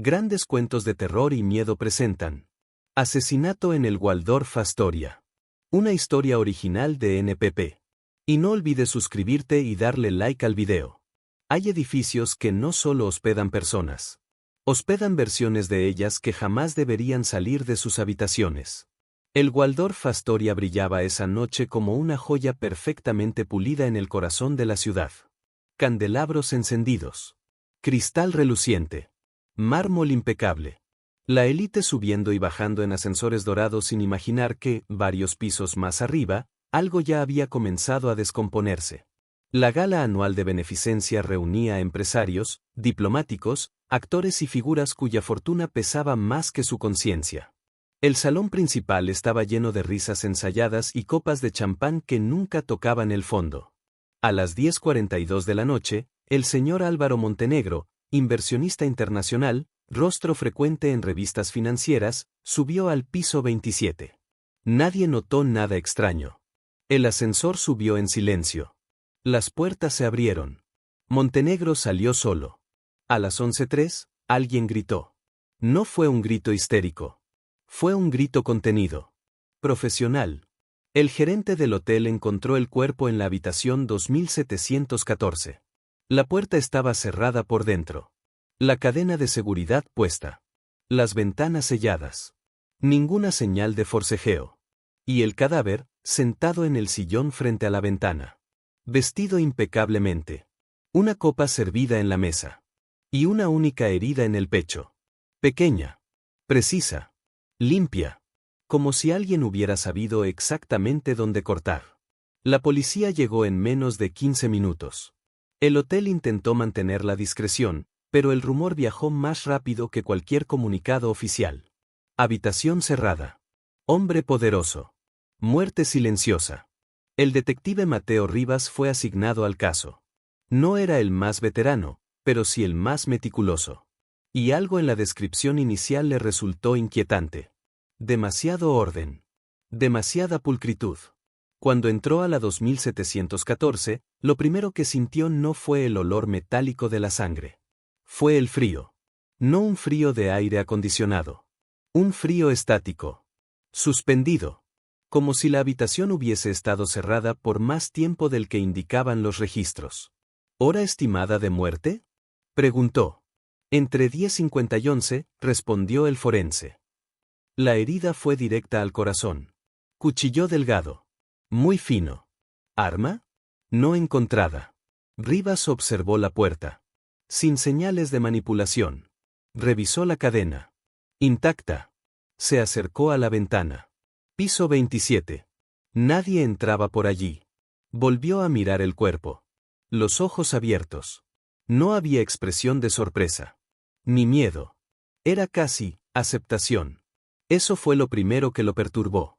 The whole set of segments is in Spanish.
Grandes cuentos de terror y miedo presentan Asesinato en el Waldorf Astoria. Una historia original de NPP. Y no olvides suscribirte y darle like al video. Hay edificios que no solo hospedan personas. Hospedan versiones de ellas que jamás deberían salir de sus habitaciones. El Waldorf Astoria brillaba esa noche como una joya perfectamente pulida en el corazón de la ciudad. Candelabros encendidos. Cristal reluciente. Mármol impecable. La élite subiendo y bajando en ascensores dorados sin imaginar que, varios pisos más arriba, algo ya había comenzado a descomponerse. La gala anual de beneficencia reunía a empresarios, diplomáticos, actores y figuras cuya fortuna pesaba más que su conciencia. El salón principal estaba lleno de risas ensayadas y copas de champán que nunca tocaban el fondo. A las 10:42 de la noche, el señor Álvaro Montenegro, inversionista internacional, rostro frecuente en revistas financieras, subió al piso 27. Nadie notó nada extraño. El ascensor subió en silencio. Las puertas se abrieron. Montenegro salió solo. A las 11:03, alguien gritó. No fue un grito histérico. Fue un grito contenido. Profesional. El gerente del hotel encontró el cuerpo en la habitación 2714. La puerta estaba cerrada por dentro. La cadena de seguridad puesta. Las ventanas selladas. Ninguna señal de forcejeo. Y el cadáver, sentado en el sillón frente a la ventana. Vestido impecablemente. Una copa servida en la mesa. Y una única herida en el pecho. Pequeña. Precisa. Limpia. Como si alguien hubiera sabido exactamente dónde cortar. La policía llegó en menos de 15 minutos. El hotel intentó mantener la discreción, pero el rumor viajó más rápido que cualquier comunicado oficial. Habitación cerrada. Hombre poderoso. Muerte silenciosa. El detective Mateo Rivas fue asignado al caso. No era el más veterano, pero sí el más meticuloso. Y algo en la descripción inicial le resultó inquietante. Demasiado orden. Demasiada pulcritud. Cuando entró a la 2714, lo primero que sintió no fue el olor metálico de la sangre. Fue el frío. No un frío de aire acondicionado. Un frío estático. Suspendido. Como si la habitación hubiese estado cerrada por más tiempo del que indicaban los registros. ¿Hora estimada de muerte?, preguntó. Entre 10:50 y 11, respondió el forense. La herida fue directa al corazón. Cuchillo delgado. Muy fino. ¿Arma? No encontrada. Rivas observó la puerta. Sin señales de manipulación. Revisó la cadena. Intacta. Se acercó a la ventana. Piso 27. Nadie entraba por allí. Volvió a mirar el cuerpo. Los ojos abiertos. No había expresión de sorpresa. Ni miedo. Era casi aceptación. Eso fue lo primero que lo perturbó.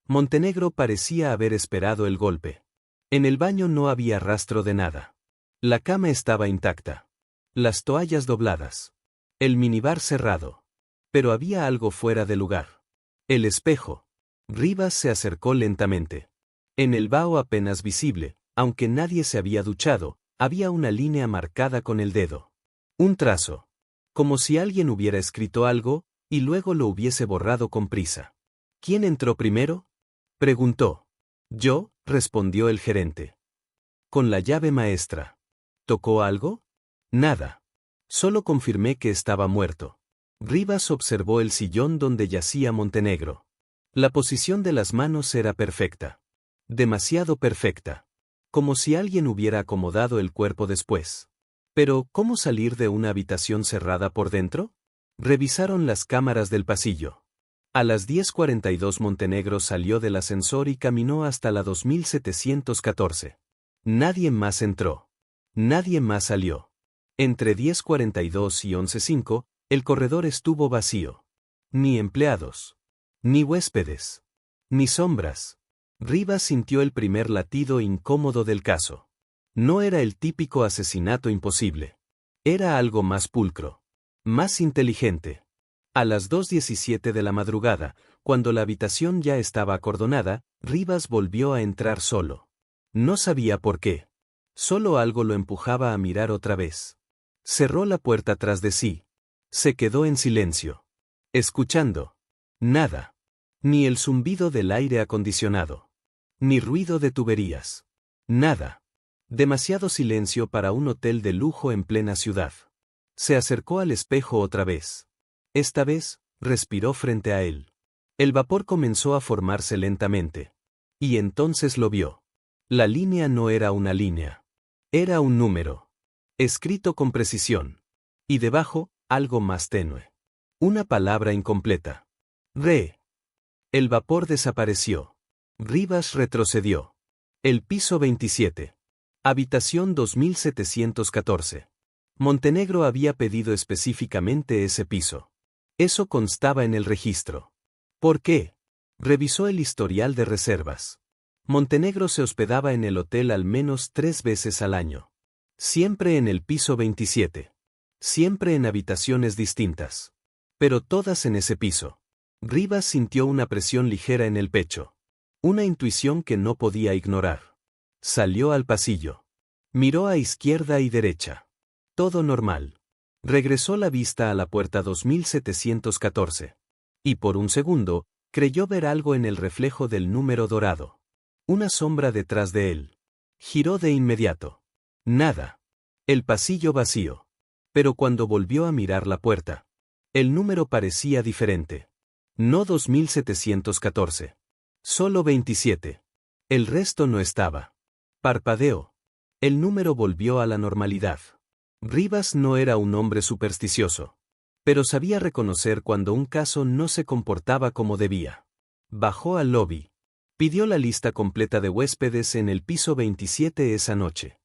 Montenegro parecía haber esperado el golpe. En el baño no había rastro de nada. La cama estaba intacta. Las toallas dobladas. El minibar cerrado. Pero había algo fuera de lugar. El espejo. Rivas se acercó lentamente. En el vaho apenas visible, aunque nadie se había duchado, había una línea marcada con el dedo. Un trazo. Como si alguien hubiera escrito algo, y luego lo hubiese borrado con prisa. ¿Quién entró primero?, preguntó. Yo, respondió el gerente. Con la llave maestra. ¿Tocó algo? Nada. Solo confirmé que estaba muerto. Rivas observó el sillón donde yacía Montenegro. La posición de las manos era perfecta. Demasiado perfecta. Como si alguien hubiera acomodado el cuerpo después. Pero, ¿cómo salir de una habitación cerrada por dentro? Revisaron las cámaras del pasillo. A las 10:42 Montenegro salió del ascensor y caminó hasta la 2714. Nadie más entró. Nadie más salió. Entre 10:42 y 11:05, el corredor estuvo vacío. Ni empleados. Ni huéspedes. Ni sombras. Rivas sintió el primer latido incómodo del caso. No era el típico asesinato imposible. Era algo más pulcro. Más inteligente. A las 2:17 de la madrugada, cuando la habitación ya estaba acordonada, Rivas volvió a entrar solo. No sabía por qué. Solo algo lo empujaba a mirar otra vez. Cerró la puerta tras de sí. Se quedó en silencio. Escuchando. Nada. Ni el zumbido del aire acondicionado. Ni ruido de tuberías. Nada. Demasiado silencio para un hotel de lujo en plena ciudad. Se acercó al espejo otra vez. Esta vez, respiró frente a él. El vapor comenzó a formarse lentamente. Y entonces lo vio. La línea no era una línea. Era un número. Escrito con precisión. Y debajo, algo más tenue. Una palabra incompleta. Re. El vapor desapareció. Rivas retrocedió. El piso 27. Habitación 2714. Montenegro había pedido específicamente ese piso. Eso constaba en el registro. ¿Por qué? Revisó el historial de reservas. Montenegro se hospedaba en el hotel al menos 3 veces al año. Siempre en el piso 27. Siempre en habitaciones distintas. Pero todas en ese piso. Rivas sintió una presión ligera en el pecho. Una intuición que no podía ignorar. Salió al pasillo. Miró a izquierda y derecha. Todo normal. Regresó la vista a la puerta 2714. Y por un segundo, creyó ver algo en el reflejo del número dorado. Una sombra detrás de él. Giró de inmediato. Nada. El pasillo vacío. Pero cuando volvió a mirar la puerta, el número parecía diferente. No 2714. Solo 27. El resto no estaba. Parpadeó. El número volvió a la normalidad. Rivas no era un hombre supersticioso. Pero sabía reconocer cuando un caso no se comportaba como debía. Bajó al lobby. Pidió la lista completa de huéspedes en el piso 27 esa noche.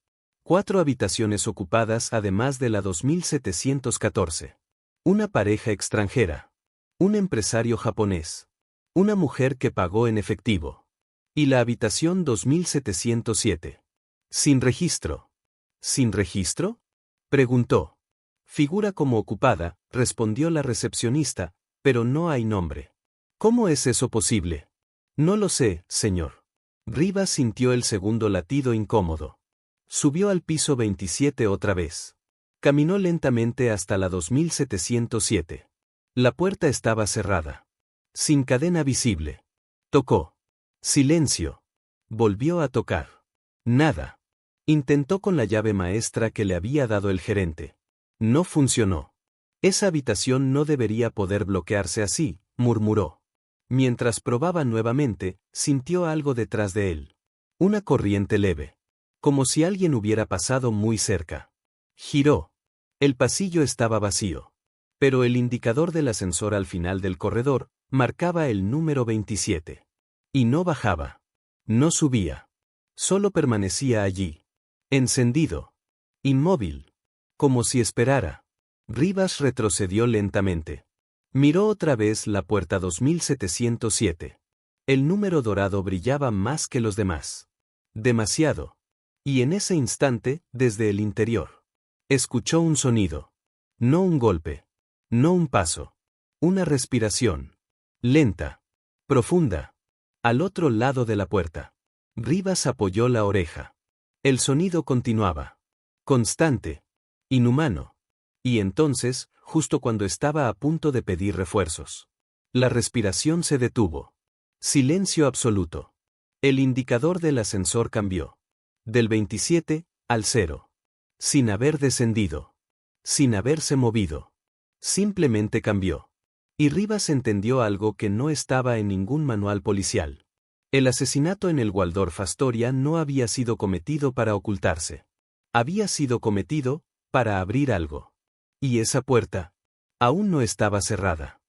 4 habitaciones ocupadas además de la 2714. Una pareja extranjera. Un empresario japonés. Una mujer que pagó en efectivo. Y la habitación 2707. Sin registro. ¿Sin registro? Preguntó. Figura como ocupada, respondió la recepcionista, pero no hay nombre. ¿Cómo es eso posible? No lo sé, señor. Rivas sintió el segundo latido incómodo. Subió al piso 27 otra vez. Caminó lentamente hasta la 2707. La puerta estaba cerrada. Sin cadena visible. Tocó. Silencio. Volvió a tocar. Nada. Intentó con la llave maestra que le había dado el gerente. No funcionó. Esa habitación no debería poder bloquearse así, murmuró. Mientras probaba nuevamente, sintió algo detrás de él. Una corriente leve. Como si alguien hubiera pasado muy cerca. Giró. El pasillo estaba vacío. Pero el indicador del ascensor al final del corredor marcaba el número 27. Y no bajaba. No subía. Solo permanecía allí. Encendido. Inmóvil. Como si esperara. Rivas retrocedió lentamente. Miró otra vez la puerta 2707. El número dorado brillaba más que los demás. Demasiado. Y en ese instante, desde el interior, escuchó un sonido. No un golpe. No un paso. Una respiración. Lenta. Profunda. Al otro lado de la puerta. Rivas apoyó la oreja. El sonido continuaba. Constante. Inhumano. Y entonces, justo cuando estaba a punto de pedir refuerzos, la respiración se detuvo. Silencio absoluto. El indicador del ascensor cambió. Del 27 al 0. Sin haber descendido. Sin haberse movido. Simplemente cambió. Y Rivas entendió algo que no estaba en ningún manual policial. El asesinato en el Waldorf Astoria no había sido cometido para ocultarse. Había sido cometido para abrir algo. Y esa puerta aún no estaba cerrada.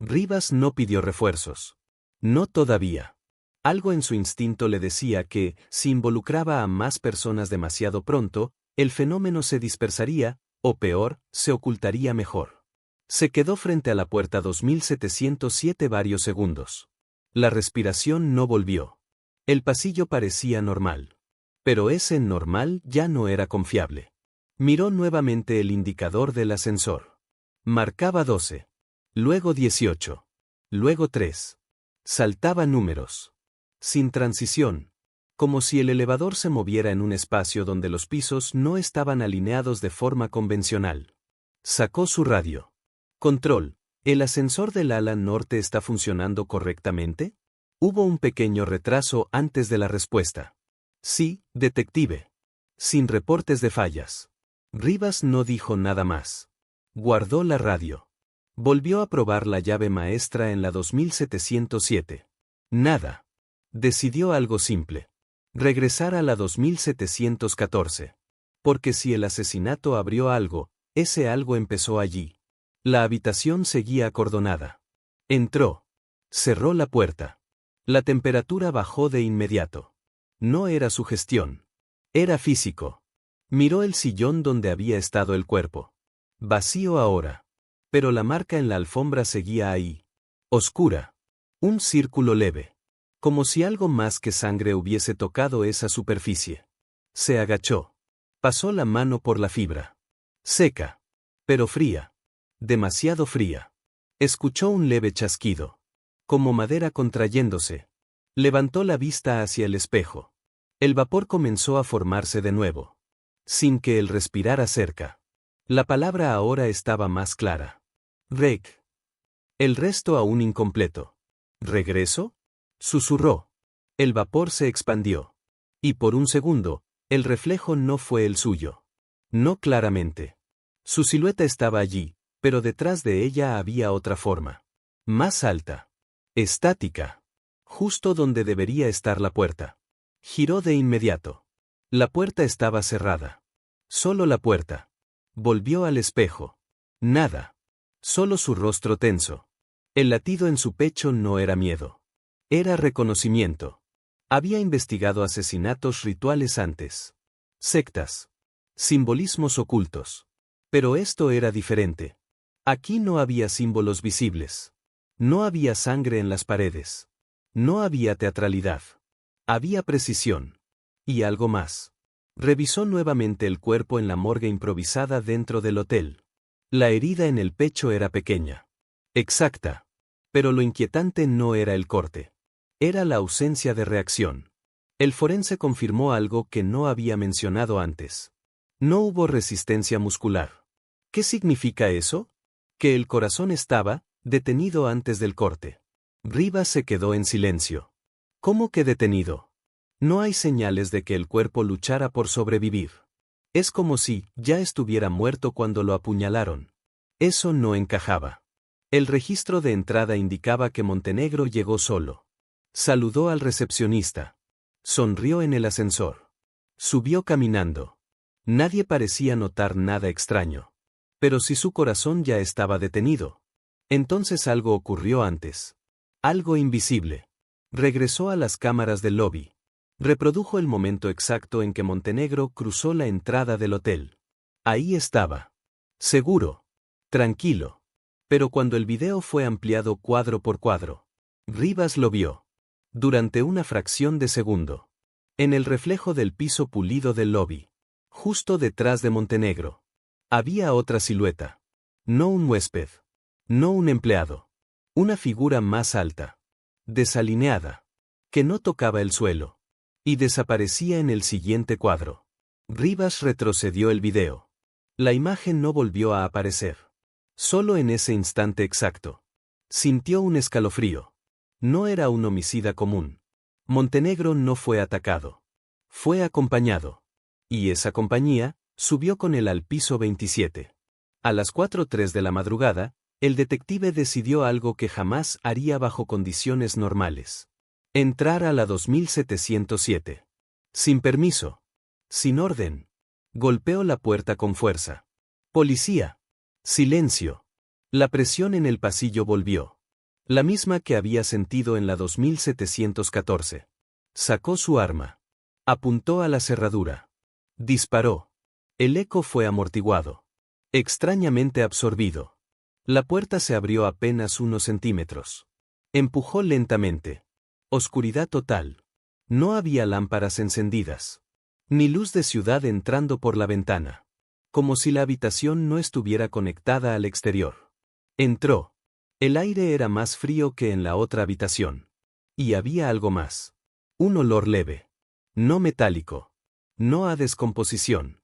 Rivas no pidió refuerzos. No todavía. Algo en su instinto le decía que, si involucraba a más personas demasiado pronto, el fenómeno se dispersaría, o peor, se ocultaría mejor. Se quedó frente a la puerta 2707 varios segundos. La respiración no volvió. El pasillo parecía normal. Pero ese normal ya no era confiable. Miró nuevamente el indicador del ascensor. Marcaba 12. Luego 18. Luego 3. Saltaba números. Sin transición. Como si el elevador se moviera en un espacio donde los pisos no estaban alineados de forma convencional. Sacó su radio. Control, ¿el ascensor del ala norte está funcionando correctamente? Hubo un pequeño retraso antes de la respuesta. Sí, detective. Sin reportes de fallas. Rivas no dijo nada más. Guardó la radio. Volvió a probar la llave maestra en la 2707. Nada. Decidió algo simple. Regresar a la 2714. Porque si el asesinato abrió algo, ese algo empezó allí. La habitación seguía acordonada. Entró. Cerró la puerta. La temperatura bajó de inmediato. No era sugestión. Era físico. Miró el sillón donde había estado el cuerpo. Vacío ahora. Pero la marca en la alfombra seguía ahí. Oscura. Un círculo leve. Como si algo más que sangre hubiese tocado esa superficie. Se agachó. Pasó la mano por la fibra. Seca. Pero fría. Demasiado fría. Escuchó un leve chasquido. Como madera contrayéndose. Levantó la vista hacia el espejo. El vapor comenzó a formarse de nuevo. Sin que él respirara cerca. La palabra ahora estaba más clara. Rec. El resto aún incompleto. ¿Regreso? Susurró. El vapor se expandió. Y por un segundo, el reflejo no fue el suyo. No claramente. Su silueta estaba allí, pero detrás de ella había otra forma. Más alta. Estática. Justo donde debería estar la puerta. Giró de inmediato. La puerta estaba cerrada. Solo la puerta. Volvió al espejo. Nada. Solo su rostro tenso. El latido en su pecho no era miedo. Era reconocimiento. Había investigado asesinatos rituales antes. Sectas. Simbolismos ocultos. Pero esto era diferente. Aquí no había símbolos visibles. No había sangre en las paredes. No había teatralidad. Había precisión. Y algo más. Revisó nuevamente el cuerpo en la morgue improvisada dentro del hotel. La herida en el pecho era pequeña. Exacta. Pero lo inquietante no era el corte. Era la ausencia de reacción. El forense confirmó algo que no había mencionado antes. No hubo resistencia muscular. ¿Qué significa eso? Que el corazón estaba detenido antes del corte. Rivas se quedó en silencio. ¿Cómo que detenido? No hay señales de que el cuerpo luchara por sobrevivir. Es como si ya estuviera muerto cuando lo apuñalaron. Eso no encajaba. El registro de entrada indicaba que Montenegro llegó solo. Saludó al recepcionista. Sonrió en el ascensor. Subió caminando. Nadie parecía notar nada extraño. Pero si su corazón ya estaba detenido, entonces algo ocurrió antes. Algo invisible. Regresó a las cámaras del lobby. Reprodujo el momento exacto en que Montenegro cruzó la entrada del hotel. Ahí estaba. Seguro. Tranquilo. Pero cuando el video fue ampliado cuadro por cuadro, Rivas lo vio. Durante una fracción de segundo. En el reflejo del piso pulido del lobby. Justo detrás de Montenegro. Había otra silueta. No un huésped. No un empleado. Una figura más alta. Desalineada. Que no tocaba el suelo. Y desaparecía en el siguiente cuadro. Rivas retrocedió el video. La imagen no volvió a aparecer. Solo en ese instante exacto. Sintió un escalofrío. No era un homicida común. Montenegro no fue atacado. Fue acompañado. Y esa compañía subió con él al piso 27. A las 4:03 de la madrugada, el detective decidió algo que jamás haría bajo condiciones normales. Entrar a la 2707. Sin permiso. Sin orden. Golpeó la puerta con fuerza. Policía. Silencio. La presión en el pasillo volvió. La misma que había sentido en la 2714. Sacó su arma. Apuntó a la cerradura. Disparó. El eco fue amortiguado. Extrañamente absorbido. La puerta se abrió apenas unos centímetros. Empujó lentamente. Oscuridad total. No había lámparas encendidas. Ni luz de ciudad entrando por la ventana. Como si la habitación no estuviera conectada al exterior. Entró. El aire era más frío que en la otra habitación. Y había algo más. Un olor leve. No metálico. No a descomposición.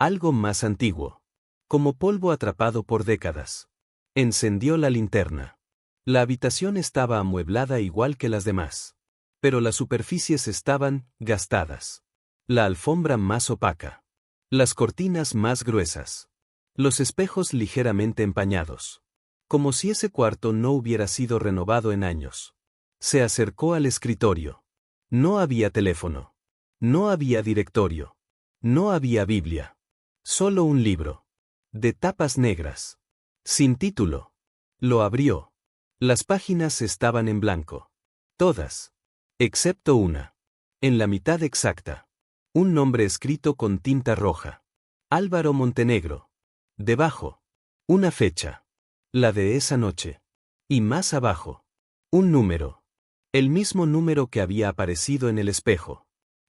Algo más antiguo. Como polvo atrapado por décadas. Encendió la linterna. La habitación estaba amueblada igual que las demás. Pero las superficies estaban gastadas. La alfombra más opaca. Las cortinas más gruesas. Los espejos ligeramente empañados. Como si ese cuarto no hubiera sido renovado en años. Se acercó al escritorio. No había teléfono. No había directorio. No había Biblia. Solo un libro. De tapas negras. Sin título. Lo abrió. Las páginas estaban en blanco. Todas. Excepto una. En la mitad exacta. Un nombre escrito con tinta roja. Álvaro Montenegro. Debajo. Una fecha. La de esa noche. Y más abajo. Un número. El mismo número que había aparecido en el espejo.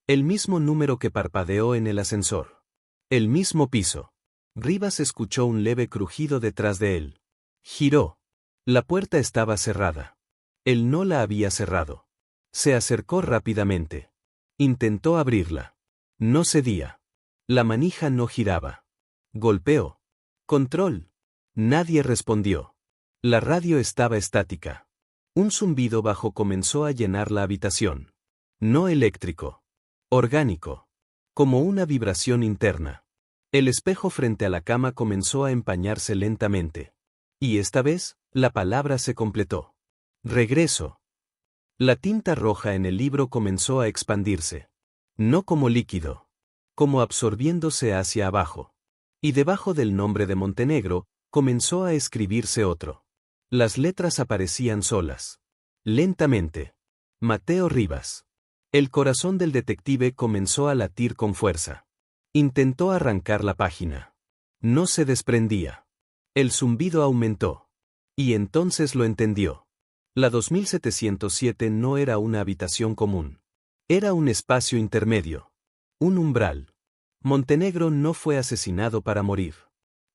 El mismo número que parpadeó en el ascensor. El mismo piso. Rivas escuchó un leve crujido detrás de él. Giró. La puerta estaba cerrada. Él no la había cerrado. Se acercó rápidamente. Intentó abrirla. No cedía. La manija no giraba. Golpeó. Control. Nadie respondió. La radio estaba estática. Un zumbido bajo comenzó a llenar la habitación. No eléctrico. Orgánico. Como una vibración interna. El espejo frente a la cama comenzó a empañarse lentamente. Y esta vez, la palabra se completó. Regreso. La tinta roja en el libro comenzó a expandirse. No como líquido. Como absorbiéndose hacia abajo. Y debajo del nombre de Montenegro, comenzó a escribirse otro. Las letras aparecían solas. Lentamente. Mateo Rivas. El corazón del detective comenzó a latir con fuerza. Intentó arrancar la página. No se desprendía. El zumbido aumentó. Y entonces lo entendió. La 2707 no era una habitación común. Era un espacio intermedio. Un umbral. Montenegro no fue asesinado para morir.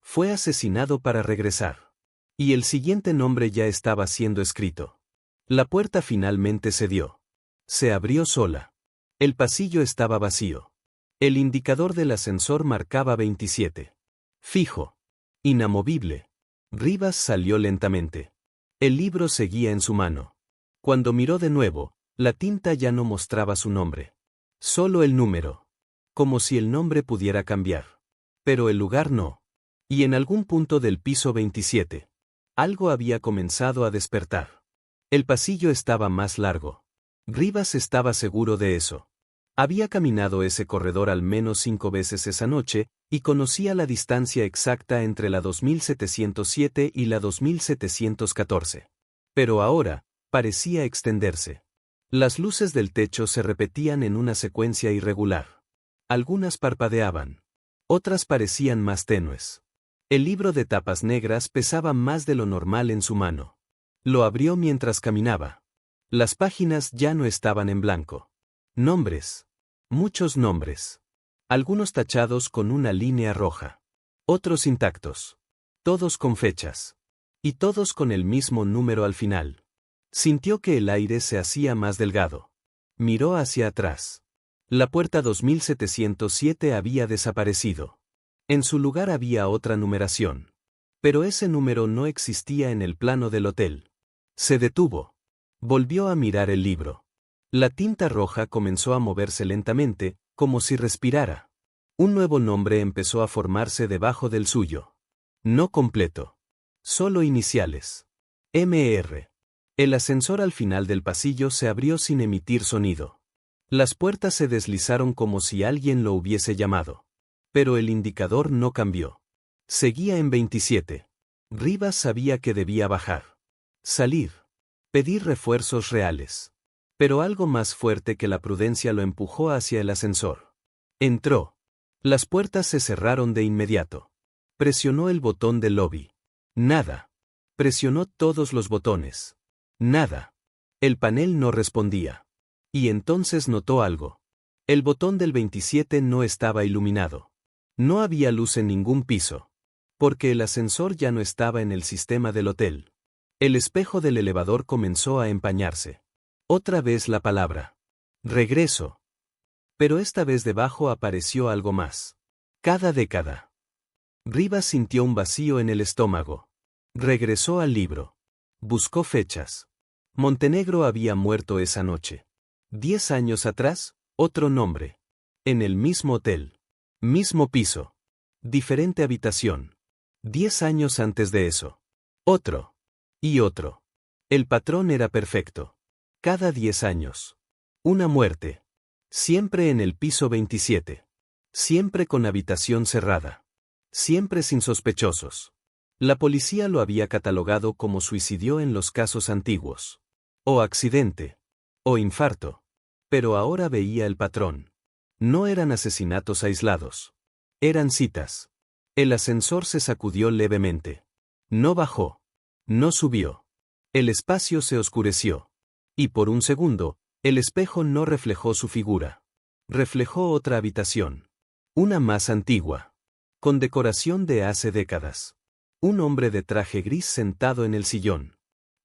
Fue asesinado para regresar. Y el siguiente nombre ya estaba siendo escrito. La puerta finalmente cedió. Se abrió sola. El pasillo estaba vacío. El indicador del ascensor marcaba 27. Fijo. Inamovible. Rivas salió lentamente. El libro seguía en su mano. Cuando miró de nuevo, la tinta ya no mostraba su nombre. Solo el número. Como si el nombre pudiera cambiar. Pero el lugar no. Y en algún punto del piso 27. Algo había comenzado a despertar. El pasillo estaba más largo. Rivas estaba seguro de eso. Había caminado ese corredor al menos 5 veces esa noche, y conocía la distancia exacta entre la 2707 y la 2714. Pero ahora, parecía extenderse. Las luces del techo se repetían en una secuencia irregular. Algunas parpadeaban. Otras parecían más tenues. El libro de tapas negras pesaba más de lo normal en su mano. Lo abrió mientras caminaba. Las páginas ya no estaban en blanco. Nombres. Muchos nombres. Algunos tachados con una línea roja. Otros intactos. Todos con fechas. Y todos con el mismo número al final. Sintió que el aire se hacía más delgado. Miró hacia atrás. La puerta 2707 había desaparecido. En su lugar había otra numeración. Pero ese número no existía en el plano del hotel. Se detuvo. Volvió a mirar el libro. La tinta roja comenzó a moverse lentamente, como si respirara. Un nuevo nombre empezó a formarse debajo del suyo. No completo. Solo iniciales. MR. El ascensor al final del pasillo se abrió sin emitir sonido. Las puertas se deslizaron como si alguien lo hubiese llamado. Pero el indicador no cambió. Seguía en 27. Rivas sabía que debía bajar. Salir. Pedir refuerzos reales. Pero algo más fuerte que la prudencia lo empujó hacia el ascensor. Entró. Las puertas se cerraron de inmediato. Presionó el botón del lobby. Nada. Presionó todos los botones. Nada. El panel no respondía. Y entonces notó algo. El botón del 27 no estaba iluminado. No había luz en ningún piso. Porque el ascensor ya no estaba en el sistema del hotel. El espejo del elevador comenzó a empañarse. Otra vez la palabra. Regreso. Pero esta vez debajo apareció algo más. Cada década. Rivas sintió un vacío en el estómago. Regresó al libro. Buscó fechas. Montenegro había muerto esa noche. 10 años atrás, otro nombre. En el mismo hotel. Mismo piso. Diferente habitación. 10 años antes de eso. Otro. Y otro. El patrón era perfecto. Cada 10 años. Una muerte. Siempre en el piso 27. Siempre con habitación cerrada. Siempre sin sospechosos. La policía lo había catalogado como suicidio en los casos antiguos. O accidente. O infarto. Pero ahora veía el patrón. No eran asesinatos aislados. Eran citas. El ascensor se sacudió levemente. No bajó. No subió. El espacio se oscureció. Y por un segundo, el espejo no reflejó su figura. Reflejó otra habitación. Una más antigua. Con decoración de hace décadas. Un hombre de traje gris sentado en el sillón.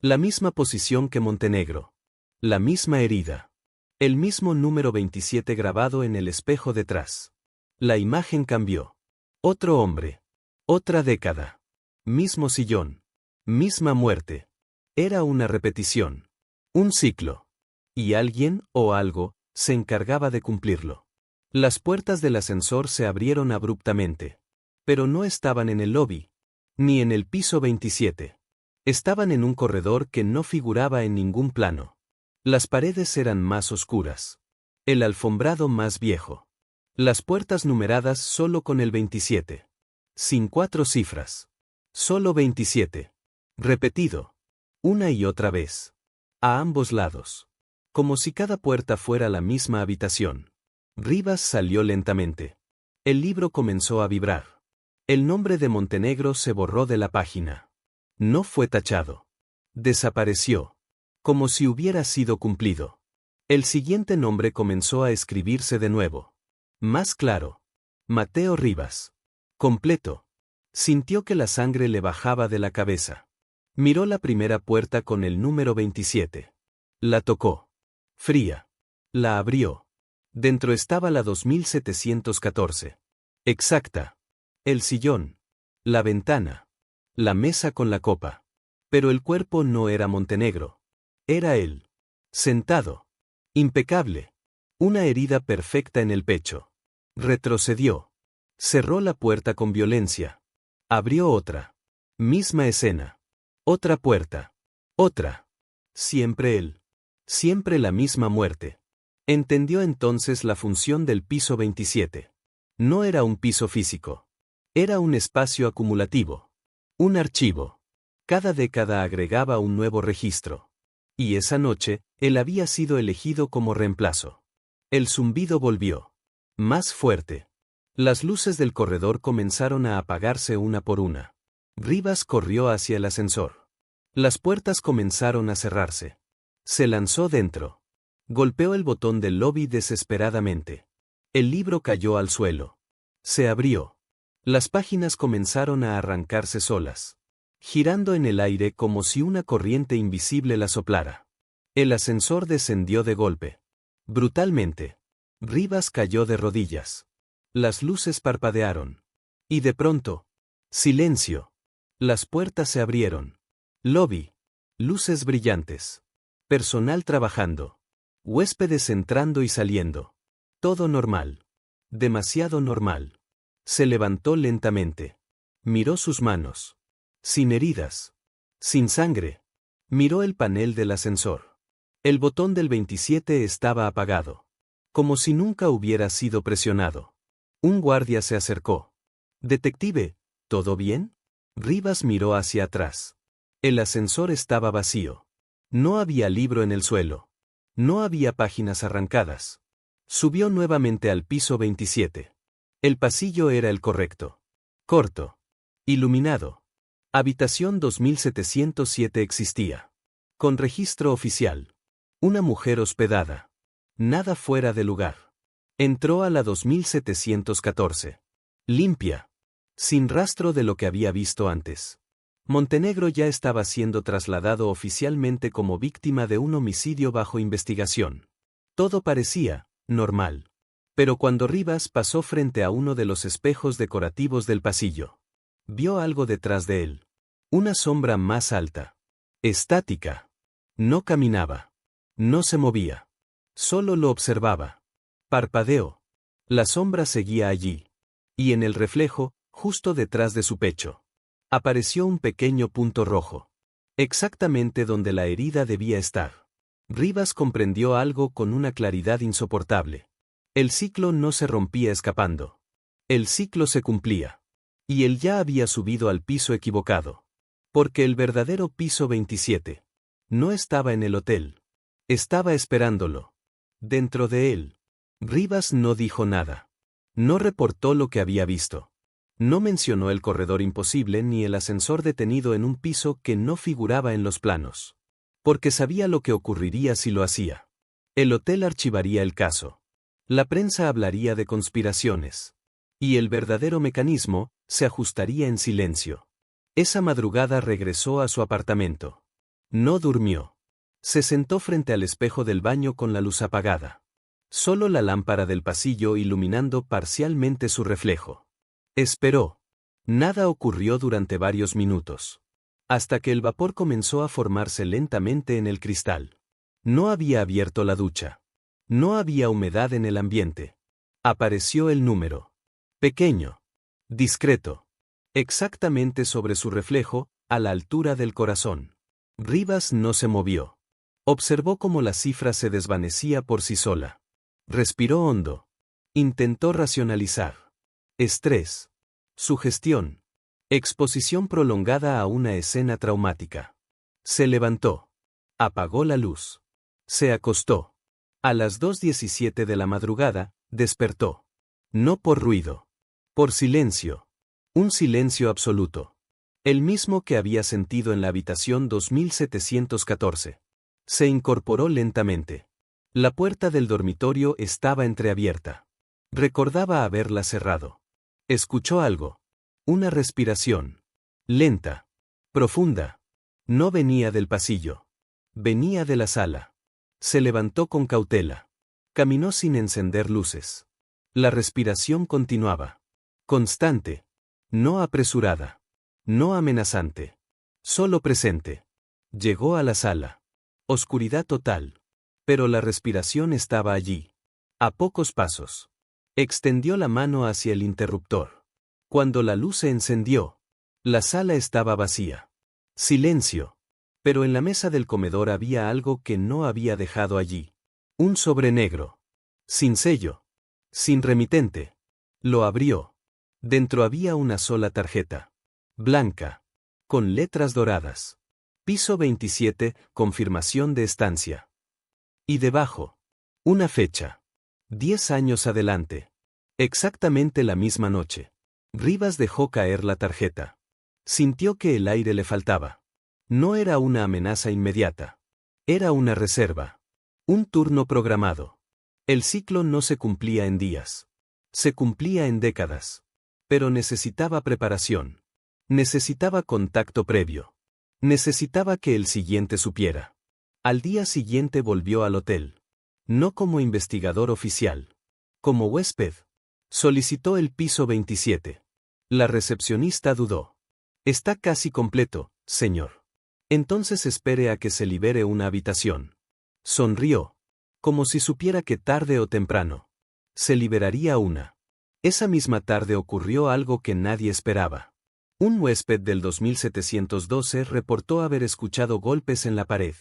La misma posición que Montenegro. La misma herida. El mismo número 27 grabado en el espejo detrás. La imagen cambió. Otro hombre. Otra década. Mismo sillón. Misma muerte. Era una repetición. Un ciclo. Y alguien, o algo, se encargaba de cumplirlo. Las puertas del ascensor se abrieron abruptamente. Pero no estaban en el lobby. Ni en el piso 27. Estaban en un corredor que no figuraba en ningún plano. Las paredes eran más oscuras. El alfombrado más viejo. Las puertas numeradas solo con el 27. Sin 4 cifras. Solo 27. Repetido. Una y otra vez. A ambos lados. Como si cada puerta fuera la misma habitación. Rivas salió lentamente. El libro comenzó a vibrar. El nombre de Montenegro se borró de la página. No fue tachado. Desapareció. Como si hubiera sido cumplido. El siguiente nombre comenzó a escribirse de nuevo. Más claro. Mateo Rivas. Completo. Sintió que la sangre le bajaba de la cabeza. Miró la primera puerta con el número 27. La tocó. Fría. La abrió. Dentro estaba la 2714. Exacta. El sillón. La ventana. La mesa con la copa. Pero el cuerpo no era Montenegro. Era él. Sentado. Impecable. Una herida perfecta en el pecho. Retrocedió. Cerró la puerta con violencia. Abrió otra. Misma escena. Otra puerta. Otra. Siempre él. Siempre la misma muerte. Entendió entonces la función del piso 27. No era un piso físico. Era un espacio acumulativo. Un archivo. Cada década agregaba un nuevo registro. Y esa noche, él había sido elegido como reemplazo. El zumbido volvió. Más fuerte. Las luces del corredor comenzaron a apagarse una por una. Rivas corrió hacia el ascensor. Las puertas comenzaron a cerrarse. Se lanzó dentro. Golpeó el botón del lobby desesperadamente. El libro cayó al suelo. Se abrió. Las páginas comenzaron a arrancarse solas, girando en el aire como si una corriente invisible la soplara. El ascensor descendió de golpe. Brutalmente. Rivas cayó de rodillas. Las luces parpadearon. Y de pronto, silencio. Las puertas se abrieron. Lobby. Luces brillantes. Personal trabajando. Huéspedes entrando y saliendo. Todo normal. Demasiado normal. Se levantó lentamente. Miró sus manos. Sin heridas. Sin sangre. Miró el panel del ascensor. El botón del 27 estaba apagado. Como si nunca hubiera sido presionado. Un guardia se acercó. «Detective, ¿todo bien?» Rivas miró hacia atrás. El ascensor estaba vacío. No había libro en el suelo. No había páginas arrancadas. Subió nuevamente al piso 27. El pasillo era el correcto. Corto. Iluminado. Habitación 2707 existía. Con registro oficial. Una mujer hospedada. Nada fuera de lugar. Entró a la 2714. Limpia. Sin rastro de lo que había visto antes. Montenegro ya estaba siendo trasladado oficialmente como víctima de un homicidio bajo investigación. Todo parecía normal. Pero cuando Rivas pasó frente a uno de los espejos decorativos del pasillo, vio algo detrás de él. Una sombra más alta. Estática. No caminaba. No se movía. Solo lo observaba. Parpadeó. La sombra seguía allí. Y en el reflejo, justo detrás de su pecho, apareció un pequeño punto rojo. Exactamente donde la herida debía estar. Rivas comprendió algo con una claridad insoportable. El ciclo no se rompía escapando. El ciclo se cumplía. Y él ya había subido al piso equivocado. Porque el verdadero piso 27 no estaba en el hotel. Estaba esperándolo. Dentro de él. Rivas no dijo nada. No reportó lo que había visto. No mencionó el corredor imposible ni el ascensor detenido en un piso que no figuraba en los planos. Porque sabía lo que ocurriría si lo hacía. El hotel archivaría el caso. La prensa hablaría de conspiraciones. Y el verdadero mecanismo se ajustaría en silencio. Esa madrugada regresó a su apartamento. No durmió. Se sentó frente al espejo del baño con la luz apagada. Solo la lámpara del pasillo iluminando parcialmente su reflejo. Esperó. Nada ocurrió durante varios minutos. Hasta que el vapor comenzó a formarse lentamente en el cristal. No había abierto la ducha. No había humedad en el ambiente. Apareció el número. Pequeño. Discreto. Exactamente sobre su reflejo, a la altura del corazón. Rivas no se movió. Observó cómo la cifra se desvanecía por sí sola. Respiró hondo. Intentó racionalizar. Estrés. Sugestión. Exposición prolongada a una escena traumática. Se levantó. Apagó la luz. Se acostó. A las 2:17 de la madrugada, despertó. No por ruido. Por silencio. Un silencio absoluto. El mismo que había sentido en la habitación 2714. Se incorporó lentamente. La puerta del dormitorio estaba entreabierta. Recordaba haberla cerrado. Escuchó algo. Una respiración. Lenta. Profunda. No venía del pasillo. Venía de la sala. Se levantó con cautela. Caminó sin encender luces. La respiración continuaba. Constante. No apresurada. No amenazante. Solo presente. Llegó a la sala. Oscuridad total. Pero la respiración estaba allí. A pocos pasos. Extendió la mano hacia el interruptor. Cuando la luz se encendió, la sala estaba vacía. Silencio. Pero en la mesa del comedor había algo que no había dejado allí. Un sobre negro. Sin sello. Sin remitente. Lo abrió. Dentro había una sola tarjeta. Blanca. Con letras doradas. Piso 27, confirmación de estancia. Y debajo. Una fecha. 10 años adelante. Exactamente la misma noche. Rivas dejó caer la tarjeta. Sintió que el aire le faltaba. No era una amenaza inmediata. Era una reserva. Un turno programado. El ciclo no se cumplía en días. Se cumplía en décadas. Pero necesitaba preparación. Necesitaba contacto previo. Necesitaba que el siguiente supiera. Al día siguiente volvió al hotel. No como investigador oficial. Como huésped. Solicitó el piso 27. La recepcionista dudó. Está casi completo, señor. Entonces espere a que se libere una habitación. Sonrió. Como si supiera que tarde o temprano se liberaría una. Esa misma tarde ocurrió algo que nadie esperaba. Un huésped del 2712 reportó haber escuchado golpes en la pared.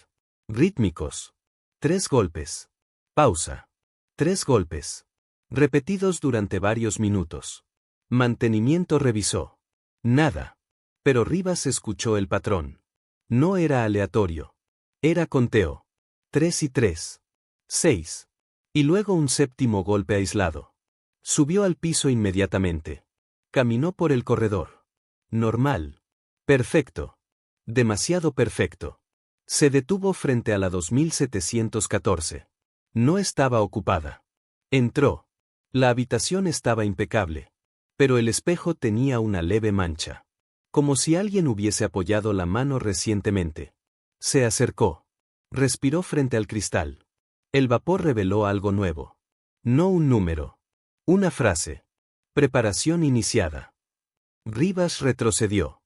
Rítmicos. 3 golpes. Pausa. 3 golpes. Repetidos durante varios minutos. Mantenimiento revisó. Nada. Pero Rivas escuchó el patrón. No era aleatorio. Era conteo. 3 y 3. 6. Y luego un séptimo golpe aislado. Subió al piso inmediatamente. Caminó por el corredor. Normal. Perfecto. Demasiado perfecto. Se detuvo frente a la 2714. No estaba ocupada. Entró. La habitación estaba impecable. Pero el espejo tenía una leve mancha. Como si alguien hubiese apoyado la mano recientemente. Se acercó. Respiró frente al cristal. El vapor reveló algo nuevo. No un número. Una frase. Preparación iniciada. Rivas retrocedió.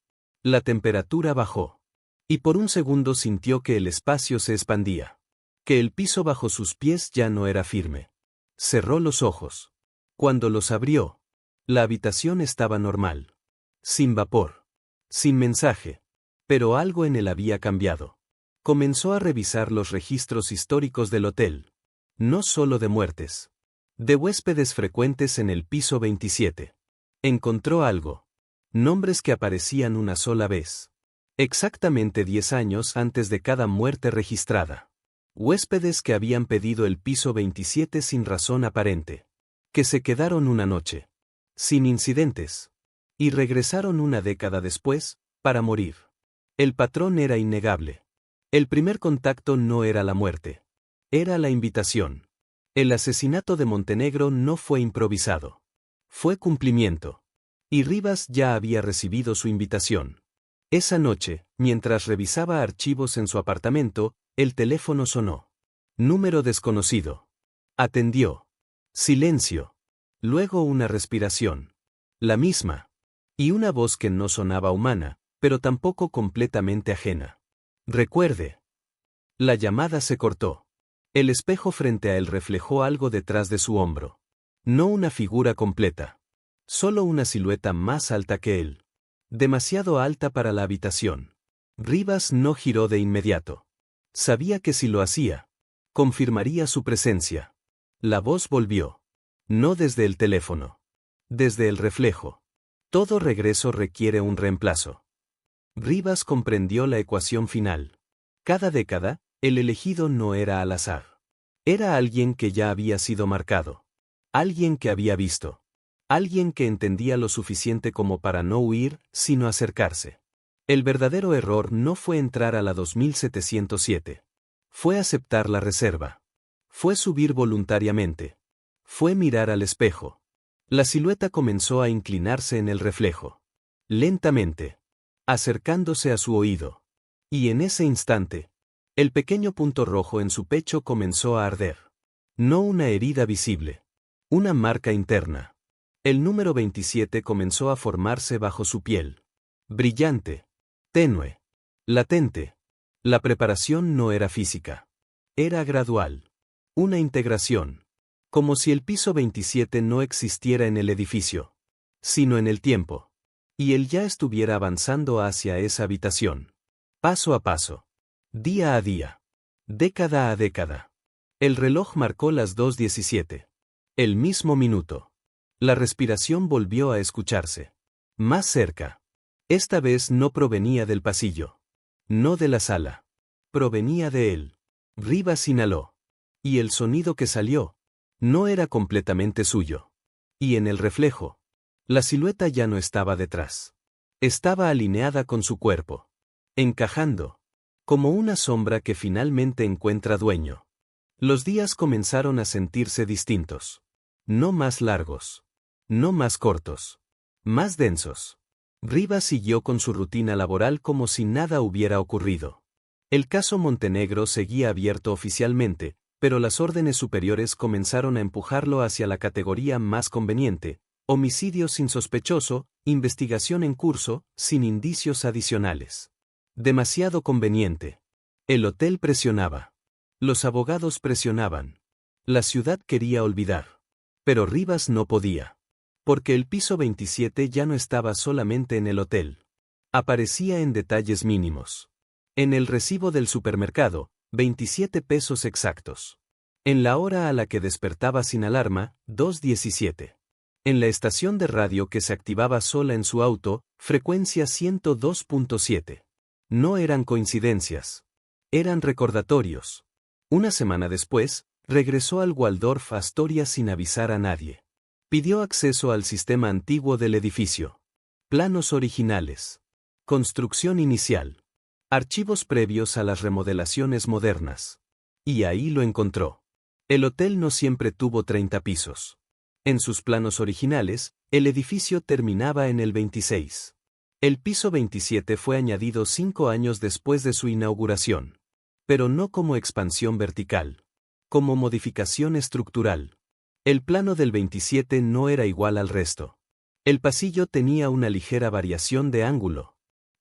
La temperatura bajó. Y por un segundo sintió que el espacio se expandía. Que el piso bajo sus pies ya no era firme. Cerró los ojos. Cuando los abrió, la habitación estaba normal. Sin vapor. Sin mensaje. Pero algo en él había cambiado. Comenzó a revisar los registros históricos del hotel. No solo de muertes. De huéspedes frecuentes en el piso 27. Encontró algo. Nombres que aparecían una sola vez. Exactamente 10 años antes de cada muerte registrada. Huéspedes que habían pedido el piso 27 sin razón aparente. Que se quedaron una noche. Sin incidentes. Y regresaron una década después, para morir. El patrón era innegable. El primer contacto no era la muerte. Era la invitación. El asesinato de Montenegro no fue improvisado. Fue cumplimiento. Y Rivas ya había recibido su invitación. Esa noche, mientras revisaba archivos en su apartamento, el teléfono sonó. Número desconocido. Atendió. Silencio. Luego una respiración. La misma. Y una voz que no sonaba humana, pero tampoco completamente ajena. Recuerde. La llamada se cortó. El espejo frente a él reflejó algo detrás de su hombro. No una figura completa. Solo una silueta más alta que él. Demasiado alta para la habitación. Rivas no giró de inmediato. Sabía que si lo hacía, confirmaría su presencia. La voz volvió. No desde el teléfono. Desde el reflejo. Todo regreso requiere un reemplazo. Rivas comprendió la ecuación final. Cada década, el elegido no era al azar. Era alguien que ya había sido marcado. Alguien que había visto. Alguien que entendía lo suficiente como para no huir, sino acercarse. El verdadero error no fue entrar a la 2707. Fue aceptar la reserva. Fue subir voluntariamente. Fue mirar al espejo. La silueta comenzó a inclinarse en el reflejo. Lentamente. Acercándose a su oído. Y en ese instante, el pequeño punto rojo en su pecho comenzó a arder. No una herida visible. Una marca interna. El número 27 comenzó a formarse bajo su piel. Brillante. Tenue. Latente. La preparación no era física. Era gradual. Una integración. Como si el piso 27 no existiera en el edificio, sino en el tiempo. Y él ya estuviera avanzando hacia esa habitación. Paso a paso. Día a día. Década a década. El reloj marcó las 2:17. El mismo minuto. La respiración volvió a escucharse. Más cerca. Esta vez no provenía del pasillo. No de la sala. Provenía de él. Rivas inhaló. Y el sonido que salió no era completamente suyo. Y en el reflejo, la silueta ya no estaba detrás. Estaba alineada con su cuerpo. Encajando. Como una sombra que finalmente encuentra dueño. Los días comenzaron a sentirse distintos. No más largos. No más cortos. Más densos. Rivas siguió con su rutina laboral como si nada hubiera ocurrido. El caso Montenegro seguía abierto oficialmente, pero las órdenes superiores comenzaron a empujarlo hacia la categoría más conveniente: homicidio sin sospechoso, investigación en curso, sin indicios adicionales. Demasiado conveniente. El hotel presionaba. Los abogados presionaban. La ciudad quería olvidar. Pero Rivas no podía. Porque el piso 27 ya no estaba solamente en el hotel. Aparecía en detalles mínimos. En el recibo del supermercado, 27 pesos exactos. En la hora a la que despertaba sin alarma, 2:17. En la estación de radio que se activaba sola en su auto, frecuencia 102.7. No eran coincidencias. Eran recordatorios. Una semana después, regresó al Waldorf Astoria sin avisar a nadie. Pidió acceso al sistema antiguo del edificio. Planos originales. Construcción inicial. Archivos previos a las remodelaciones modernas. Y ahí lo encontró. El hotel no siempre tuvo 30 pisos. En sus planos originales, el edificio terminaba en el 26. El piso 27 fue añadido 5 años después de su inauguración. Pero no como expansión vertical. Como modificación estructural. El plano del 27 no era igual al resto. El pasillo tenía una ligera variación de ángulo.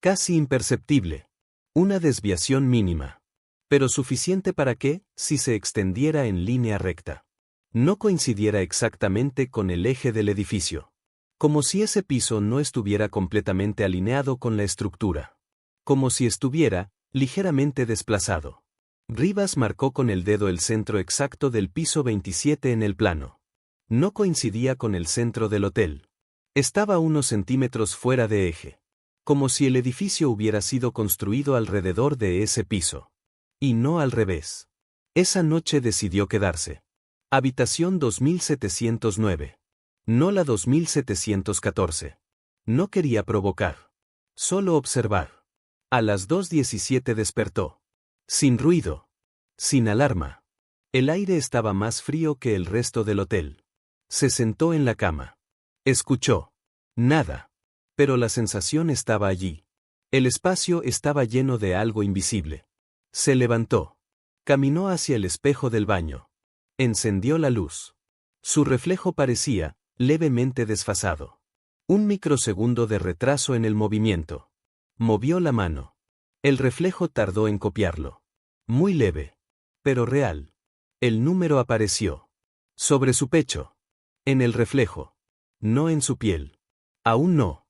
Casi imperceptible. Una desviación mínima. Pero suficiente para que, si se extendiera en línea recta, no coincidiera exactamente con el eje del edificio. Como si ese piso no estuviera completamente alineado con la estructura. Como si estuviera, ligeramente desplazado. Rivas marcó con el dedo el centro exacto del piso 27 en el plano. No coincidía con el centro del hotel. Estaba unos centímetros fuera de eje. Como si el edificio hubiera sido construido alrededor de ese piso. Y no al revés. Esa noche decidió quedarse. Habitación 2709. No la 2714. No quería provocar. Solo observar. A las 2:17 despertó. Sin ruido. Sin alarma. El aire estaba más frío que el resto del hotel. Se sentó en la cama. Escuchó. Nada. Pero la sensación estaba allí. El espacio estaba lleno de algo invisible. Se levantó. Caminó hacia el espejo del baño. Encendió la luz. Su reflejo parecía, levemente desfasado. Un microsegundo de retraso en el movimiento. Movió la mano. El reflejo tardó en copiarlo. Muy leve. Pero real. El número apareció. Sobre su pecho. En el reflejo. No en su piel. Aún no.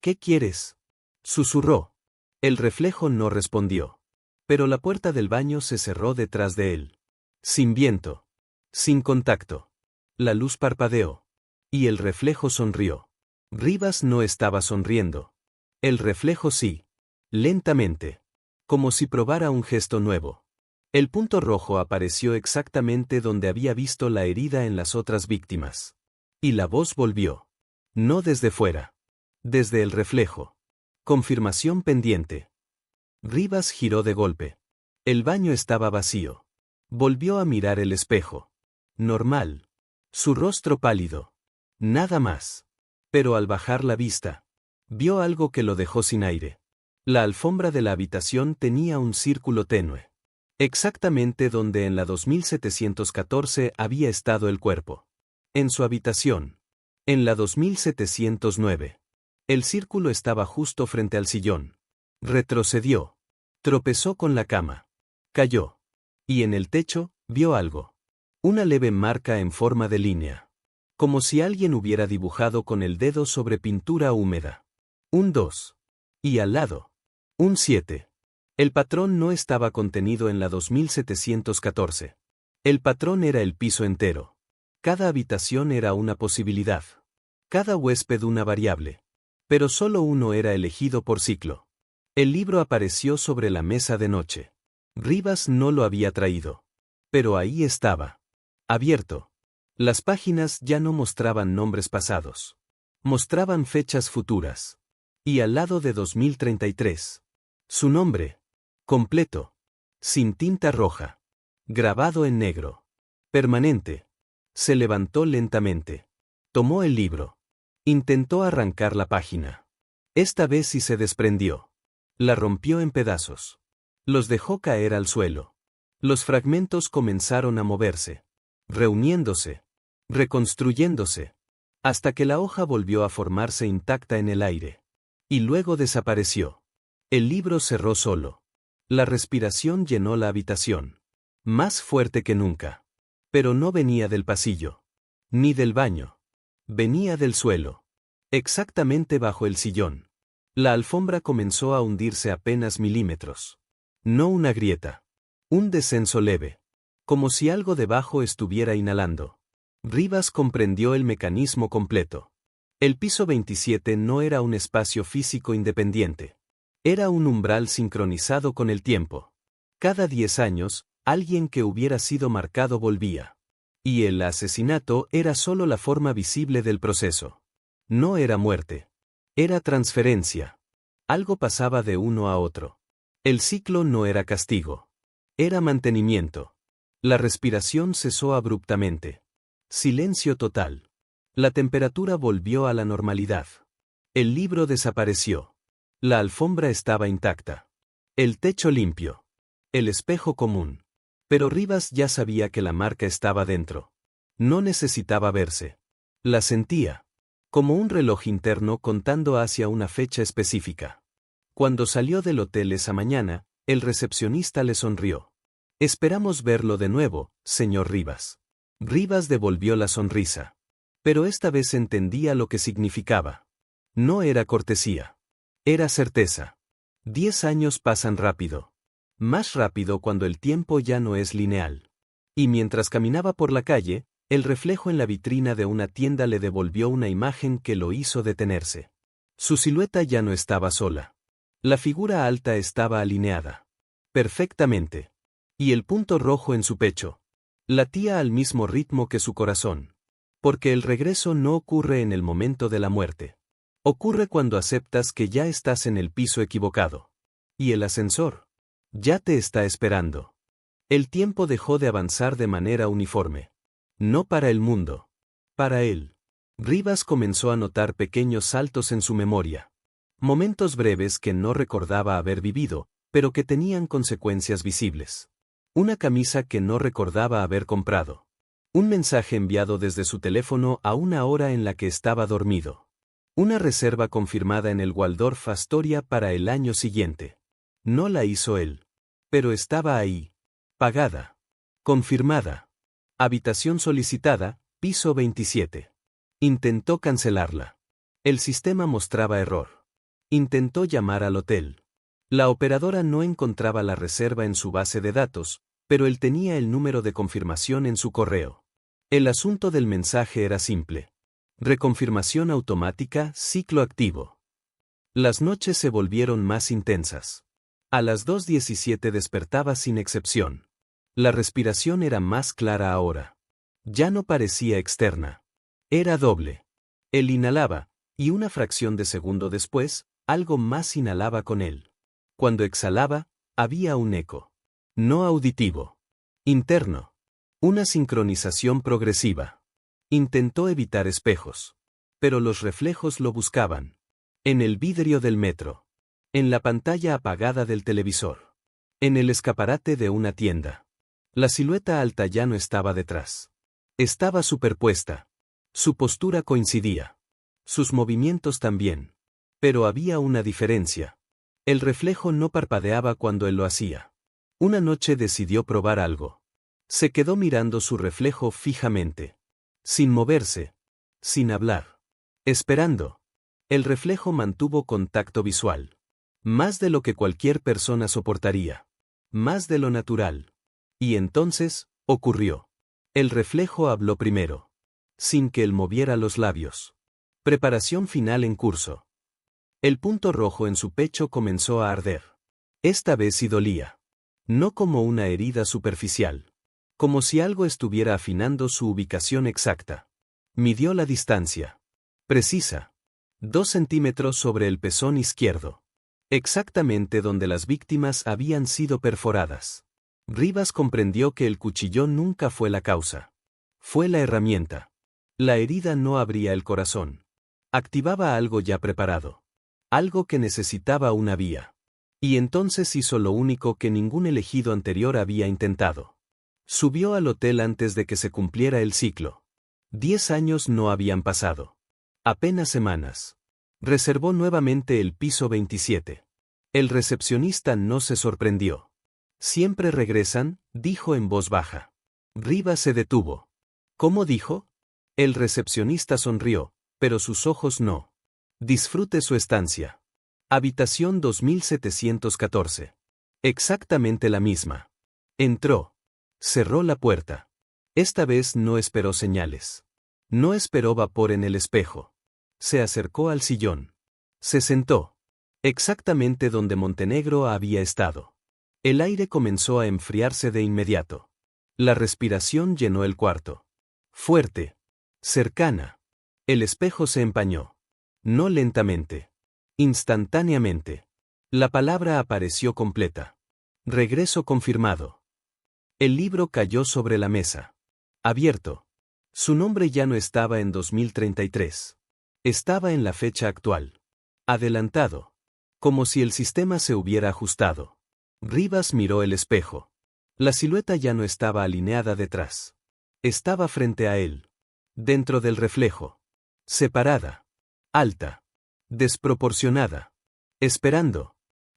¿Qué quieres? Susurró. El reflejo no respondió. Pero la puerta del baño se cerró detrás de él. Sin viento. Sin contacto. La luz parpadeó. Y el reflejo sonrió. Rivas no estaba sonriendo. El reflejo sí. Lentamente. Como si probara un gesto nuevo. El punto rojo apareció exactamente donde había visto la herida en las otras víctimas. Y la voz volvió. No desde fuera. Desde el reflejo. Confirmación pendiente. Rivas giró de golpe. El baño estaba vacío. Volvió a mirar el espejo. Normal. Su rostro pálido. Nada más. Pero al bajar la vista, vio algo que lo dejó sin aire. La alfombra de la habitación tenía un círculo tenue. Exactamente donde en la 2714 había estado el cuerpo. En su habitación. En la 2709. El círculo estaba justo frente al sillón. Retrocedió. Tropezó con la cama. Cayó. Y en el techo, vio algo. Una leve marca en forma de línea. Como si alguien hubiera dibujado con el dedo sobre pintura húmeda. Un 2. Y al lado. Un 7. El patrón no estaba contenido en la 2714. El patrón era el piso entero. Cada habitación era una posibilidad. Cada huésped una variable. Pero solo uno era elegido por ciclo. El libro apareció sobre la mesa de noche. Rivas no lo había traído. Pero ahí estaba. Abierto. Las páginas ya no mostraban nombres pasados. Mostraban fechas futuras. Y al lado de 2033. Su nombre. Completo. Sin tinta roja. Grabado en negro. Permanente. Se levantó lentamente. Tomó el libro. Intentó arrancar la página. Esta vez sí se desprendió. La rompió en pedazos. Los dejó caer al suelo. Los fragmentos comenzaron a moverse. Reuniéndose. Reconstruyéndose. Hasta que la hoja volvió a formarse intacta en el aire. Y luego desapareció. El libro cerró solo. La respiración llenó la habitación. Más fuerte que nunca. Pero no venía del pasillo. Ni del baño. Venía del suelo. Exactamente bajo el sillón. La alfombra comenzó a hundirse apenas milímetros. No una grieta. Un descenso leve. Como si algo debajo estuviera inhalando. Rivas comprendió el mecanismo completo. El piso 27 no era un espacio físico independiente. Era un umbral sincronizado con el tiempo. Cada 10 años, alguien que hubiera sido marcado volvía. Y el asesinato era solo la forma visible del proceso. No era muerte. Era transferencia. Algo pasaba de uno a otro. El ciclo no era castigo. Era mantenimiento. La respiración cesó abruptamente. Silencio total. La temperatura volvió a la normalidad. El libro desapareció. La alfombra estaba intacta. El techo limpio. El espejo común. Pero Rivas ya sabía que la marca estaba dentro. No necesitaba verse. La sentía. Como un reloj interno contando hacia una fecha específica. Cuando salió del hotel esa mañana, el recepcionista le sonrió. Esperamos verlo de nuevo, señor Rivas. Rivas devolvió la sonrisa. Pero esta vez entendía lo que significaba. No era cortesía. Era certeza. 10 años pasan rápido. Más rápido cuando el tiempo ya no es lineal. Y mientras caminaba por la calle, el reflejo en la vitrina de una tienda le devolvió una imagen que lo hizo detenerse. Su silueta ya no estaba sola. La figura alta estaba alineada. Perfectamente. Y el punto rojo en su pecho. Latía al mismo ritmo que su corazón. Porque el regreso no ocurre en el momento de la muerte. Ocurre cuando aceptas que ya estás en el piso equivocado. Y el ascensor ya te está esperando. El tiempo dejó de avanzar de manera uniforme. No para el mundo. Para él. Rivas comenzó a notar pequeños saltos en su memoria. Momentos breves que no recordaba haber vivido, pero que tenían consecuencias visibles. Una camisa que no recordaba haber comprado. Un mensaje enviado desde su teléfono a una hora en la que estaba dormido. Una reserva confirmada en el Waldorf Astoria para el año siguiente. No la hizo él. Pero estaba ahí. Pagada. Confirmada. Habitación solicitada, piso 27. Intentó cancelarla. El sistema mostraba error. Intentó llamar al hotel. La operadora no encontraba la reserva en su base de datos, pero él tenía el número de confirmación en su correo. El asunto del mensaje era simple. Reconfirmación automática, ciclo activo. Las noches se volvieron más intensas. A las 2:17 despertaba sin excepción. La respiración era más clara ahora. Ya no parecía externa. Era doble. Él inhalaba, y una fracción de segundo después, algo más inhalaba con él. Cuando exhalaba, había un eco. No auditivo. Interno. Una sincronización progresiva. Intentó evitar espejos. Pero los reflejos lo buscaban. En el vidrio del metro. En la pantalla apagada del televisor. En el escaparate de una tienda. La silueta alta ya no estaba detrás. Estaba superpuesta. Su postura coincidía. Sus movimientos también. Pero había una diferencia. El reflejo no parpadeaba cuando él lo hacía. Una noche decidió probar algo. Se quedó mirando su reflejo fijamente. Sin moverse. Sin hablar. Esperando. El reflejo mantuvo contacto visual. Más de lo que cualquier persona soportaría. Más de lo natural. Y entonces, ocurrió. El reflejo habló primero. Sin que él moviera los labios. Preparación final en curso. El punto rojo en su pecho comenzó a arder. Esta vez sí dolía. No como una herida superficial. Como si algo estuviera afinando su ubicación exacta. Midió la distancia. Precisa. 2 centímetros sobre el pezón izquierdo. Exactamente donde las víctimas habían sido perforadas. Rivas comprendió que el cuchillón nunca fue la causa. Fue la herramienta. La herida no abría el corazón. Activaba algo ya preparado. Algo que necesitaba una vía. Y entonces hizo lo único que ningún elegido anterior había intentado. Subió al hotel antes de que se cumpliera el ciclo. 10 años no habían pasado. Apenas semanas. Reservó nuevamente el piso 27. El recepcionista no se sorprendió. Siempre regresan, dijo en voz baja. Rivas se detuvo. ¿Cómo dijo? El recepcionista sonrió, pero sus ojos no. Disfrute su estancia. Habitación 2714. Exactamente la misma. Entró. Cerró la puerta. Esta vez no esperó señales. No esperó vapor en el espejo. Se acercó al sillón. Se sentó. Exactamente donde Montenegro había estado. El aire comenzó a enfriarse de inmediato. La respiración llenó el cuarto. Fuerte. Cercana. El espejo se empañó. No lentamente. Instantáneamente. La palabra apareció completa. Regreso confirmado. El libro cayó sobre la mesa. Abierto. Su nombre ya no estaba en 2033. Estaba en la fecha actual. Adelantado. Como si el sistema se hubiera ajustado. Rivas miró el espejo. La silueta ya no estaba alineada detrás. Estaba frente a él. Dentro del reflejo. Separada. Alta. Desproporcionada. Esperando.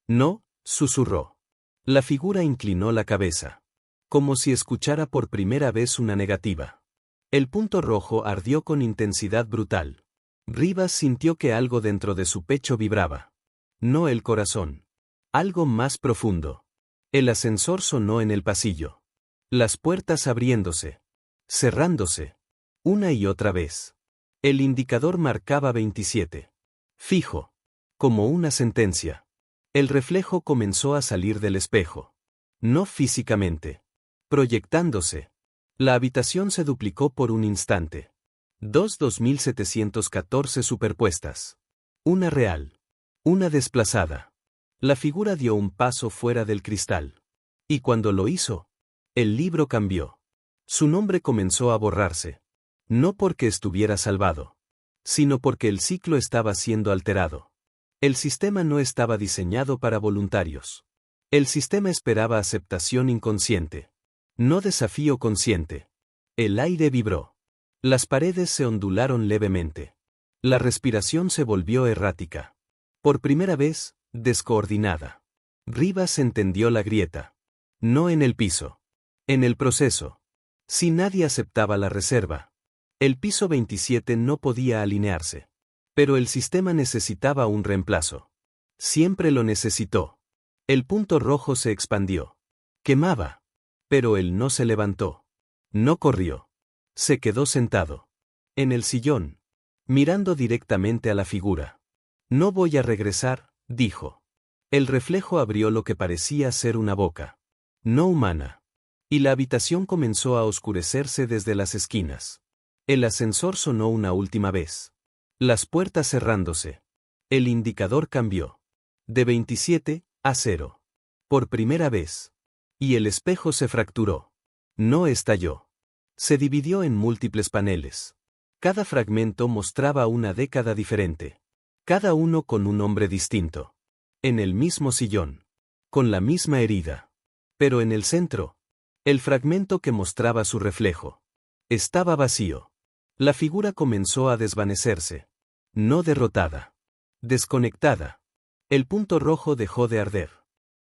No, susurró. La figura inclinó la cabeza, como si escuchara por primera vez una negativa. El punto rojo ardió con intensidad brutal. Rivas sintió que algo dentro de su pecho vibraba. No el corazón. Algo más profundo. El ascensor sonó en el pasillo. Las puertas abriéndose. Cerrándose. Una y otra vez. El indicador marcaba 27. Fijo. Como una sentencia. El reflejo comenzó a salir del espejo. No físicamente. Proyectándose. La habitación se duplicó por un instante. 2714 superpuestas. Una real. Una desplazada. La figura dio un paso fuera del cristal. Y cuando lo hizo, el libro cambió. Su nombre comenzó a borrarse. No porque estuviera salvado, sino porque el ciclo estaba siendo alterado. El sistema no estaba diseñado para voluntarios. El sistema esperaba aceptación inconsciente. No desafío consciente. El aire vibró. Las paredes se ondularon levemente. La respiración se volvió errática. Por primera vez, descoordinada. Rivas entendió la grieta. No en el piso. En el proceso. Si nadie aceptaba la reserva, el piso 27 no podía alinearse. Pero el sistema necesitaba un reemplazo. Siempre lo necesitó. El punto rojo se expandió. Quemaba. Pero él no se levantó. No corrió. Se quedó sentado. En el sillón. Mirando directamente a la figura. No voy a regresar, dijo. El reflejo abrió lo que parecía ser una boca. No humana. Y la habitación comenzó a oscurecerse desde las esquinas. El ascensor sonó una última vez. Las puertas cerrándose. El indicador cambió. De 27 a 0. Por primera vez. Y el espejo se fracturó. No estalló. Se dividió en múltiples paneles. Cada fragmento mostraba una década diferente. Cada uno con un hombre distinto. En el mismo sillón. Con la misma herida. Pero en el centro. El fragmento que mostraba su reflejo. Estaba vacío. La figura comenzó a desvanecerse. No derrotada. Desconectada. El punto rojo dejó de arder.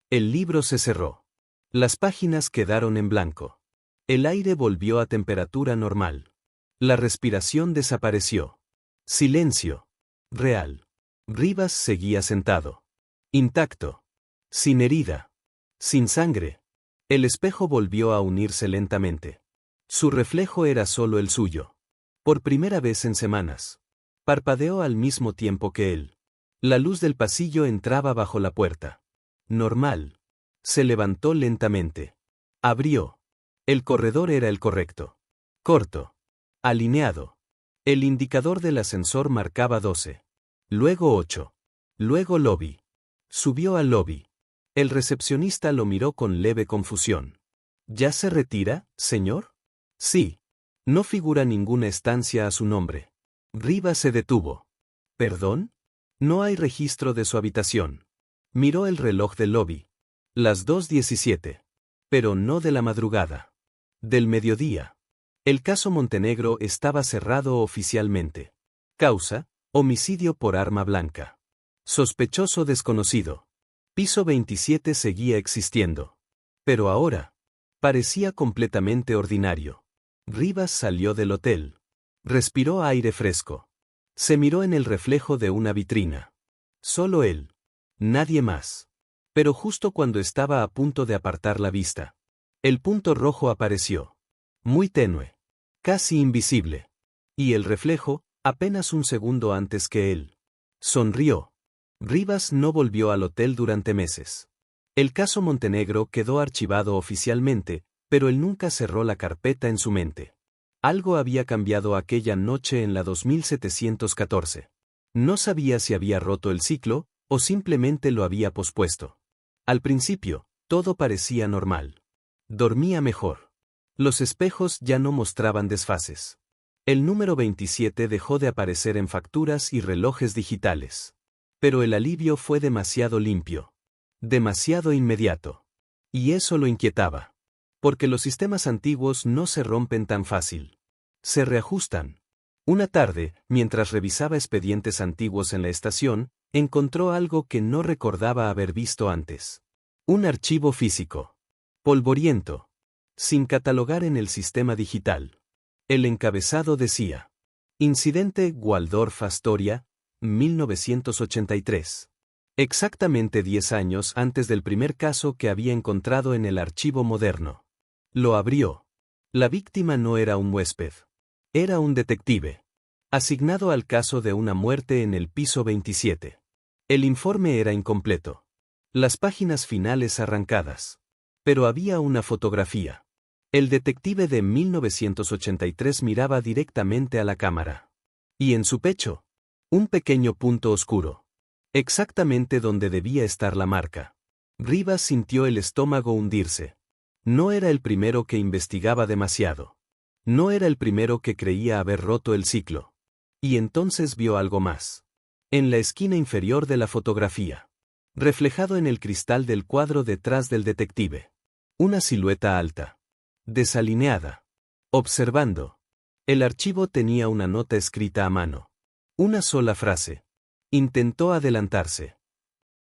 El libro se cerró. Las páginas quedaron en blanco. El aire volvió a temperatura normal. La respiración desapareció. Silencio. Real. Rivas seguía sentado. Intacto. Sin herida. Sin sangre. El espejo volvió a unirse lentamente. Su reflejo era solo el suyo. Por primera vez en semanas. Parpadeó al mismo tiempo que él. La luz del pasillo entraba bajo la puerta. Normal. Se levantó lentamente. Abrió. El corredor era el correcto. Corto. Alineado. El indicador del ascensor marcaba 12. Luego 8. Luego lobby. Subió al lobby. El recepcionista lo miró con leve confusión. ¿Ya se retira, señor? Sí. No figura ninguna estancia a su nombre. Rivas se detuvo. ¿Perdón? No hay registro de su habitación. Miró el reloj del lobby. Las 2:17. Pero no de la madrugada. Del mediodía. El caso Montenegro estaba cerrado oficialmente. Causa: homicidio por arma blanca. Sospechoso desconocido. Piso 27 seguía existiendo. Pero ahora. Parecía completamente ordinario. Rivas salió del hotel. Respiró aire fresco. Se miró en el reflejo de una vitrina. Solo él. Nadie más. Pero justo cuando estaba a punto de apartar la vista, el punto rojo apareció. Muy tenue. Casi invisible. Y el reflejo, apenas un segundo antes que él. Sonrió. Rivas no volvió al hotel durante meses. El caso Montenegro quedó archivado oficialmente, pero él nunca cerró la carpeta en su mente. Algo había cambiado aquella noche en la 2714. No sabía si había roto el ciclo, o simplemente lo había pospuesto. Al principio, todo parecía normal. Dormía mejor. Los espejos ya no mostraban desfases. El número 27 dejó de aparecer en facturas y relojes digitales. Pero el alivio fue demasiado limpio. Demasiado inmediato. Y eso lo inquietaba. Porque los sistemas antiguos no se rompen tan fácil. Se reajustan. Una tarde, mientras revisaba expedientes antiguos en la estación, Encontró algo que no recordaba haber visto antes. Un archivo físico. Polvoriento. Sin catalogar en el sistema digital. El encabezado decía: Incidente Waldorf Astoria, 1983. Exactamente 10 años antes del primer caso que había encontrado en el archivo moderno. Lo abrió. La víctima no era un huésped. Era un detective. Asignado al caso de una muerte en el piso 27. El informe era incompleto. Las páginas finales arrancadas. Pero había una fotografía. El detective de 1983 miraba directamente a la cámara. Y en su pecho, un pequeño punto oscuro. Exactamente donde debía estar la marca. Rivas sintió el estómago hundirse. No era el primero que investigaba demasiado. No era el primero que creía haber roto el ciclo. Y entonces vio algo más. En la esquina inferior de la fotografía. Reflejado en el cristal del cuadro detrás del detective. Una silueta alta. Desalineada. Observando. El archivo tenía una nota escrita a mano. Una sola frase. Intentó adelantarse.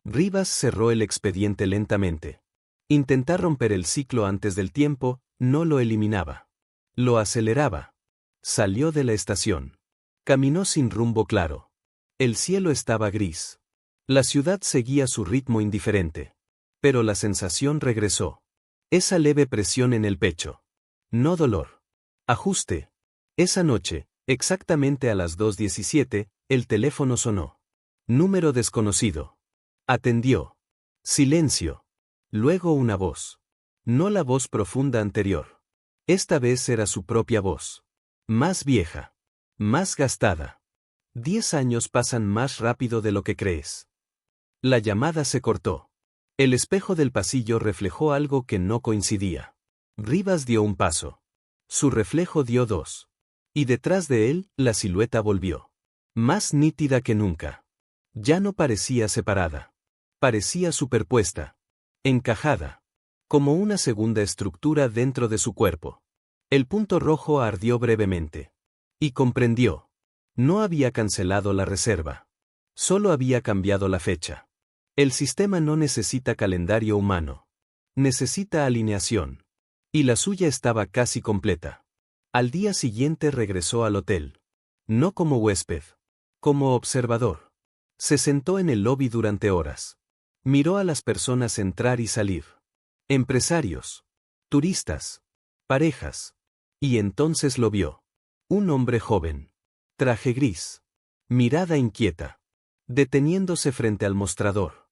Rivas cerró el expediente lentamente. Intentar romper el ciclo antes del tiempo no lo eliminaba. Lo aceleraba. Salió de la estación. Caminó sin rumbo claro. El cielo estaba gris. La ciudad seguía su ritmo indiferente. Pero la sensación regresó. Esa leve presión en el pecho. No dolor. Ajuste. Esa noche, exactamente a las 2:17, el teléfono sonó. Número desconocido. Atendió. Silencio. Luego una voz. No la voz profunda anterior. Esta vez era su propia voz. Más vieja. Más gastada. 10 años pasan más rápido de lo que crees. La llamada se cortó. El espejo del pasillo reflejó algo que no coincidía. Rivas dio un paso. Su reflejo dio 2. Y detrás de él, la silueta volvió. Más nítida que nunca. Ya no parecía separada. Parecía superpuesta. Encajada. Como una segunda estructura dentro de su cuerpo. El punto rojo ardió brevemente. Y comprendió. No había cancelado la reserva. Solo había cambiado la fecha. El sistema no necesita calendario humano. Necesita alineación. Y la suya estaba casi completa. Al día siguiente regresó al hotel. No como huésped. Como observador. Se sentó en el lobby durante horas. Miró a las personas entrar y salir. Empresarios. Turistas. Parejas. Y entonces lo vio. Un hombre joven. Traje gris. Mirada inquieta. Deteniéndose frente al mostrador.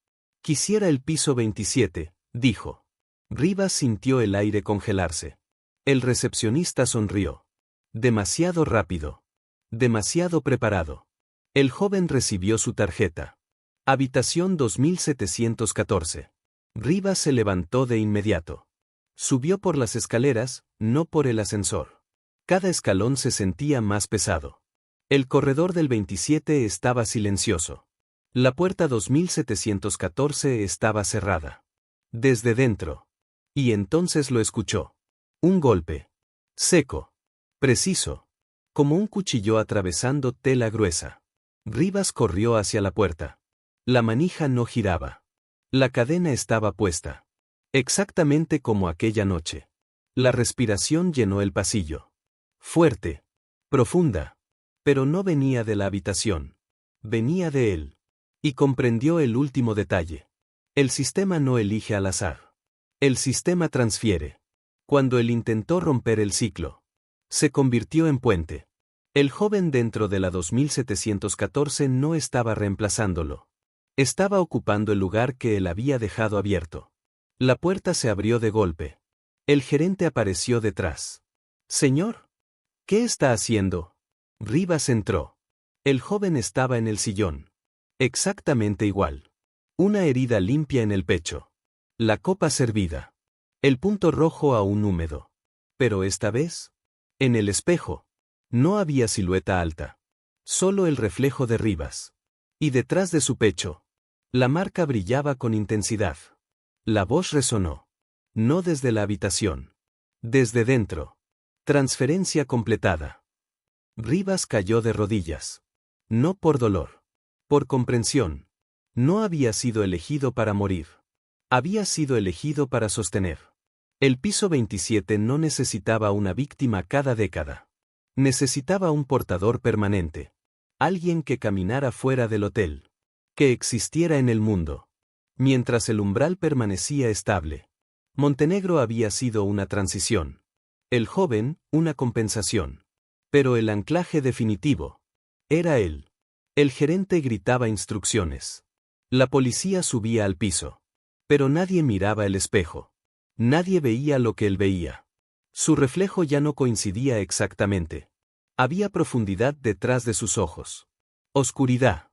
Quisiera el piso 27, dijo. Rivas sintió el aire congelarse. El recepcionista sonrió. Demasiado rápido. Demasiado preparado. El joven recibió su tarjeta. Habitación 2714. Rivas se levantó de inmediato. Subió por las escaleras, no por el ascensor. Cada escalón se sentía más pesado. El corredor del 27 estaba silencioso. La puerta 2714 estaba cerrada. Desde dentro. Y entonces lo escuchó. Un golpe. Seco. Preciso. Como un cuchillo atravesando tela gruesa. Rivas corrió hacia la puerta. La manija no giraba. La cadena estaba puesta. Exactamente como aquella noche. La respiración llenó el pasillo. Fuerte. Profunda. Pero no venía de la habitación. Venía de él. Y comprendió el último detalle. El sistema no elige al azar. El sistema transfiere. Cuando él intentó romper el ciclo, se convirtió en puente. El joven dentro de la 2714 no estaba reemplazándolo. Estaba ocupando el lugar que él había dejado abierto. La puerta se abrió de golpe. El gerente apareció detrás. «Señor, ¿qué está haciendo?» Rivas entró. El joven estaba en el sillón. Exactamente igual. Una herida limpia en el pecho. La copa servida. El punto rojo aún húmedo. Pero esta vez, en el espejo, no había silueta alta. Solo el reflejo de Rivas. Y detrás de su pecho, la marca brillaba con intensidad. La voz resonó. No desde la habitación. Desde dentro. Transferencia completada. Rivas cayó de rodillas. No por dolor. Por comprensión. No había sido elegido para morir. Había sido elegido para sostener. El piso 27 no necesitaba una víctima cada década. Necesitaba un portador permanente. Alguien que caminara fuera del hotel. Que existiera en el mundo. Mientras el umbral permanecía estable. Montenegro había sido una transición. El joven, una compensación. Pero el anclaje definitivo. Era él. El gerente gritaba instrucciones. La policía subía al piso. Pero nadie miraba el espejo. Nadie veía lo que él veía. Su reflejo ya no coincidía exactamente. Había profundidad detrás de sus ojos. Oscuridad.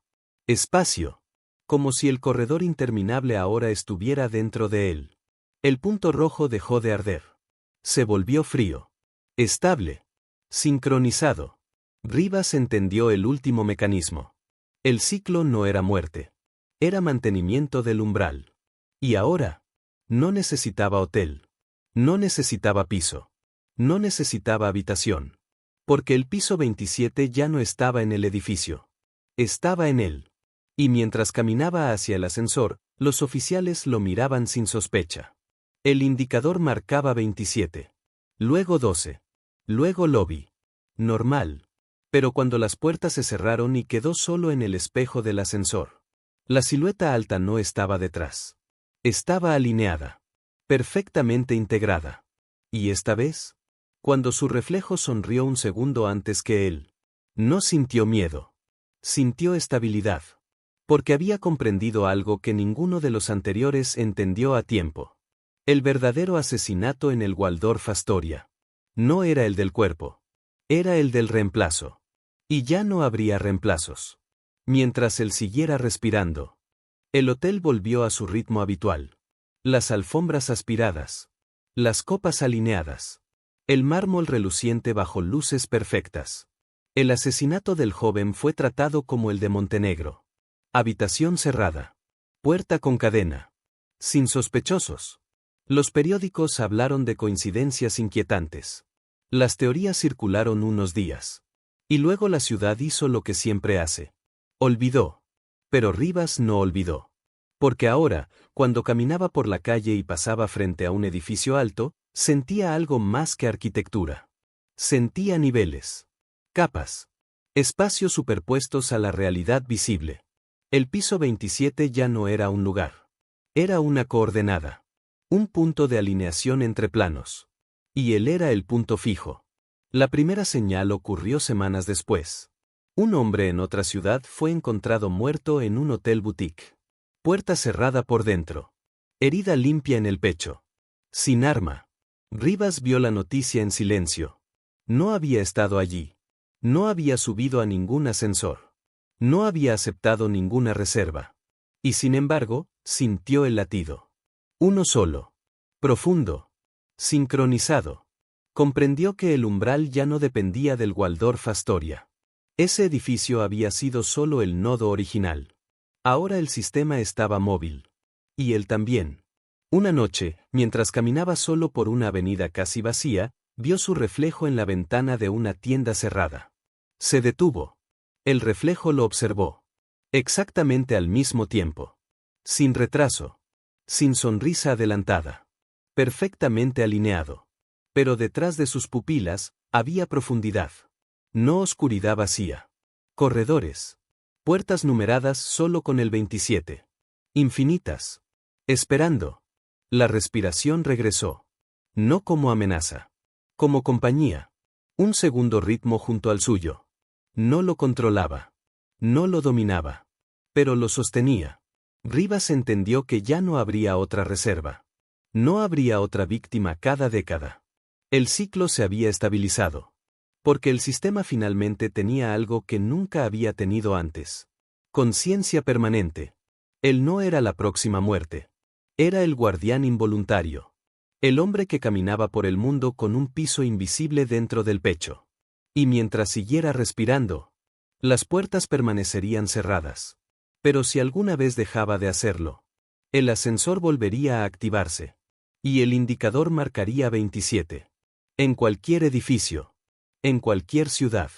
Espacio. Como si el corredor interminable ahora estuviera dentro de él. El punto rojo dejó de arder. Se volvió frío. Estable. Sincronizado. Rivas entendió el último mecanismo. El ciclo no era muerte. Era mantenimiento del umbral. Y ahora, no necesitaba hotel. No necesitaba piso. No necesitaba habitación. Porque el piso 27 ya no estaba en el edificio. Estaba en él. Y mientras caminaba hacia el ascensor, los oficiales lo miraban sin sospecha. El indicador marcaba 27. Luego 12. Luego lobby. Normal. Pero cuando las puertas se cerraron y quedó solo en el espejo del ascensor. La silueta alta no estaba detrás. Estaba alineada. Perfectamente integrada. Y esta vez, cuando su reflejo sonrió un segundo antes que él, no sintió miedo. Sintió estabilidad. Porque había comprendido algo que ninguno de los anteriores entendió a tiempo. El verdadero asesinato en el Waldorf Astoria. No era el del cuerpo. Era el del reemplazo. Y ya no habría reemplazos. Mientras él siguiera respirando. El hotel volvió a su ritmo habitual. Las alfombras aspiradas. Las copas alineadas. El mármol reluciente bajo luces perfectas. El asesinato del joven fue tratado como el de Montenegro. Habitación cerrada. Puerta con cadena. Sin sospechosos. Los periódicos hablaron de coincidencias inquietantes. Las teorías circularon unos días. Y luego la ciudad hizo lo que siempre hace. Olvidó. Pero Rivas no olvidó. Porque ahora, cuando caminaba por la calle y pasaba frente a un edificio alto, sentía algo más que arquitectura. Sentía niveles. Capas. Espacios superpuestos a la realidad visible. El piso 27 ya no era un lugar. Era una coordenada. Un punto de alineación entre planos. Y él era el punto fijo. La primera señal ocurrió semanas después. Un hombre en otra ciudad fue encontrado muerto en un hotel boutique. Puerta cerrada por dentro. Herida limpia en el pecho. Sin arma. Rivas vio la noticia en silencio. No había estado allí. No había subido a ningún ascensor. No había aceptado ninguna reserva. Y sin embargo, sintió el latido. Uno solo. Profundo. Sincronizado. Comprendió que el umbral ya no dependía del Waldorf Astoria. Ese edificio había sido solo el nodo original. Ahora el sistema estaba móvil. Y él también. Una noche, mientras caminaba solo por una avenida casi vacía, vio su reflejo en la ventana de una tienda cerrada. Se detuvo. El reflejo lo observó. Exactamente al mismo tiempo. Sin retraso. Sin sonrisa adelantada. Perfectamente alineado. Pero detrás de sus pupilas, había profundidad. No oscuridad vacía. Corredores. Puertas numeradas solo con el 27. Infinitas. Esperando. La respiración regresó. No como amenaza. Como compañía. Un segundo ritmo junto al suyo. No lo controlaba. No lo dominaba. Pero lo sostenía. Rivas entendió que ya no habría otra reserva. No habría otra víctima cada década. El ciclo se había estabilizado. Porque el sistema finalmente tenía algo que nunca había tenido antes. Conciencia permanente. Él no era la próxima muerte. Era el guardián involuntario. El hombre que caminaba por el mundo con un piso invisible dentro del pecho. Y mientras siguiera respirando, las puertas permanecerían cerradas. Pero si alguna vez dejaba de hacerlo, el ascensor volvería a activarse. Y el indicador marcaría 27. En cualquier edificio. En cualquier ciudad.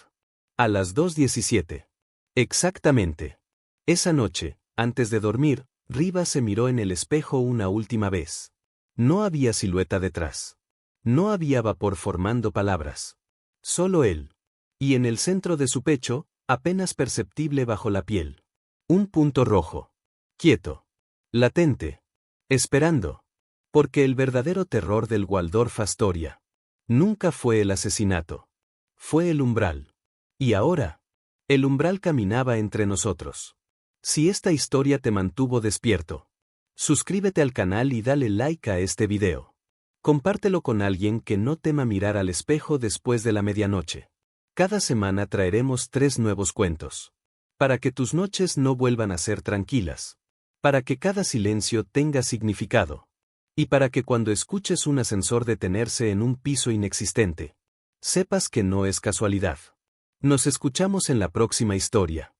A las 2:17. Exactamente. Esa noche, Antes de dormir, Riva se miró en el espejo una última vez. No había silueta detrás. No había vapor formando palabras. Solo él. Y en el centro de su pecho, apenas perceptible bajo la piel. Un punto rojo. Quieto. Latente. Esperando. Porque el verdadero terror del Waldorf Astoria nunca fue el asesinato. Fue el umbral. Y ahora, el umbral caminaba entre nosotros. Si esta historia te mantuvo despierto, suscríbete al canal y dale like a este video. Compártelo con alguien que no tema mirar al espejo después de la medianoche. Cada semana traeremos 3 nuevos cuentos. Para que tus noches no vuelvan a ser tranquilas. Para que cada silencio tenga significado. Y para que cuando escuches un ascensor detenerse en un piso inexistente, sepas que no es casualidad. Nos escuchamos en la próxima historia.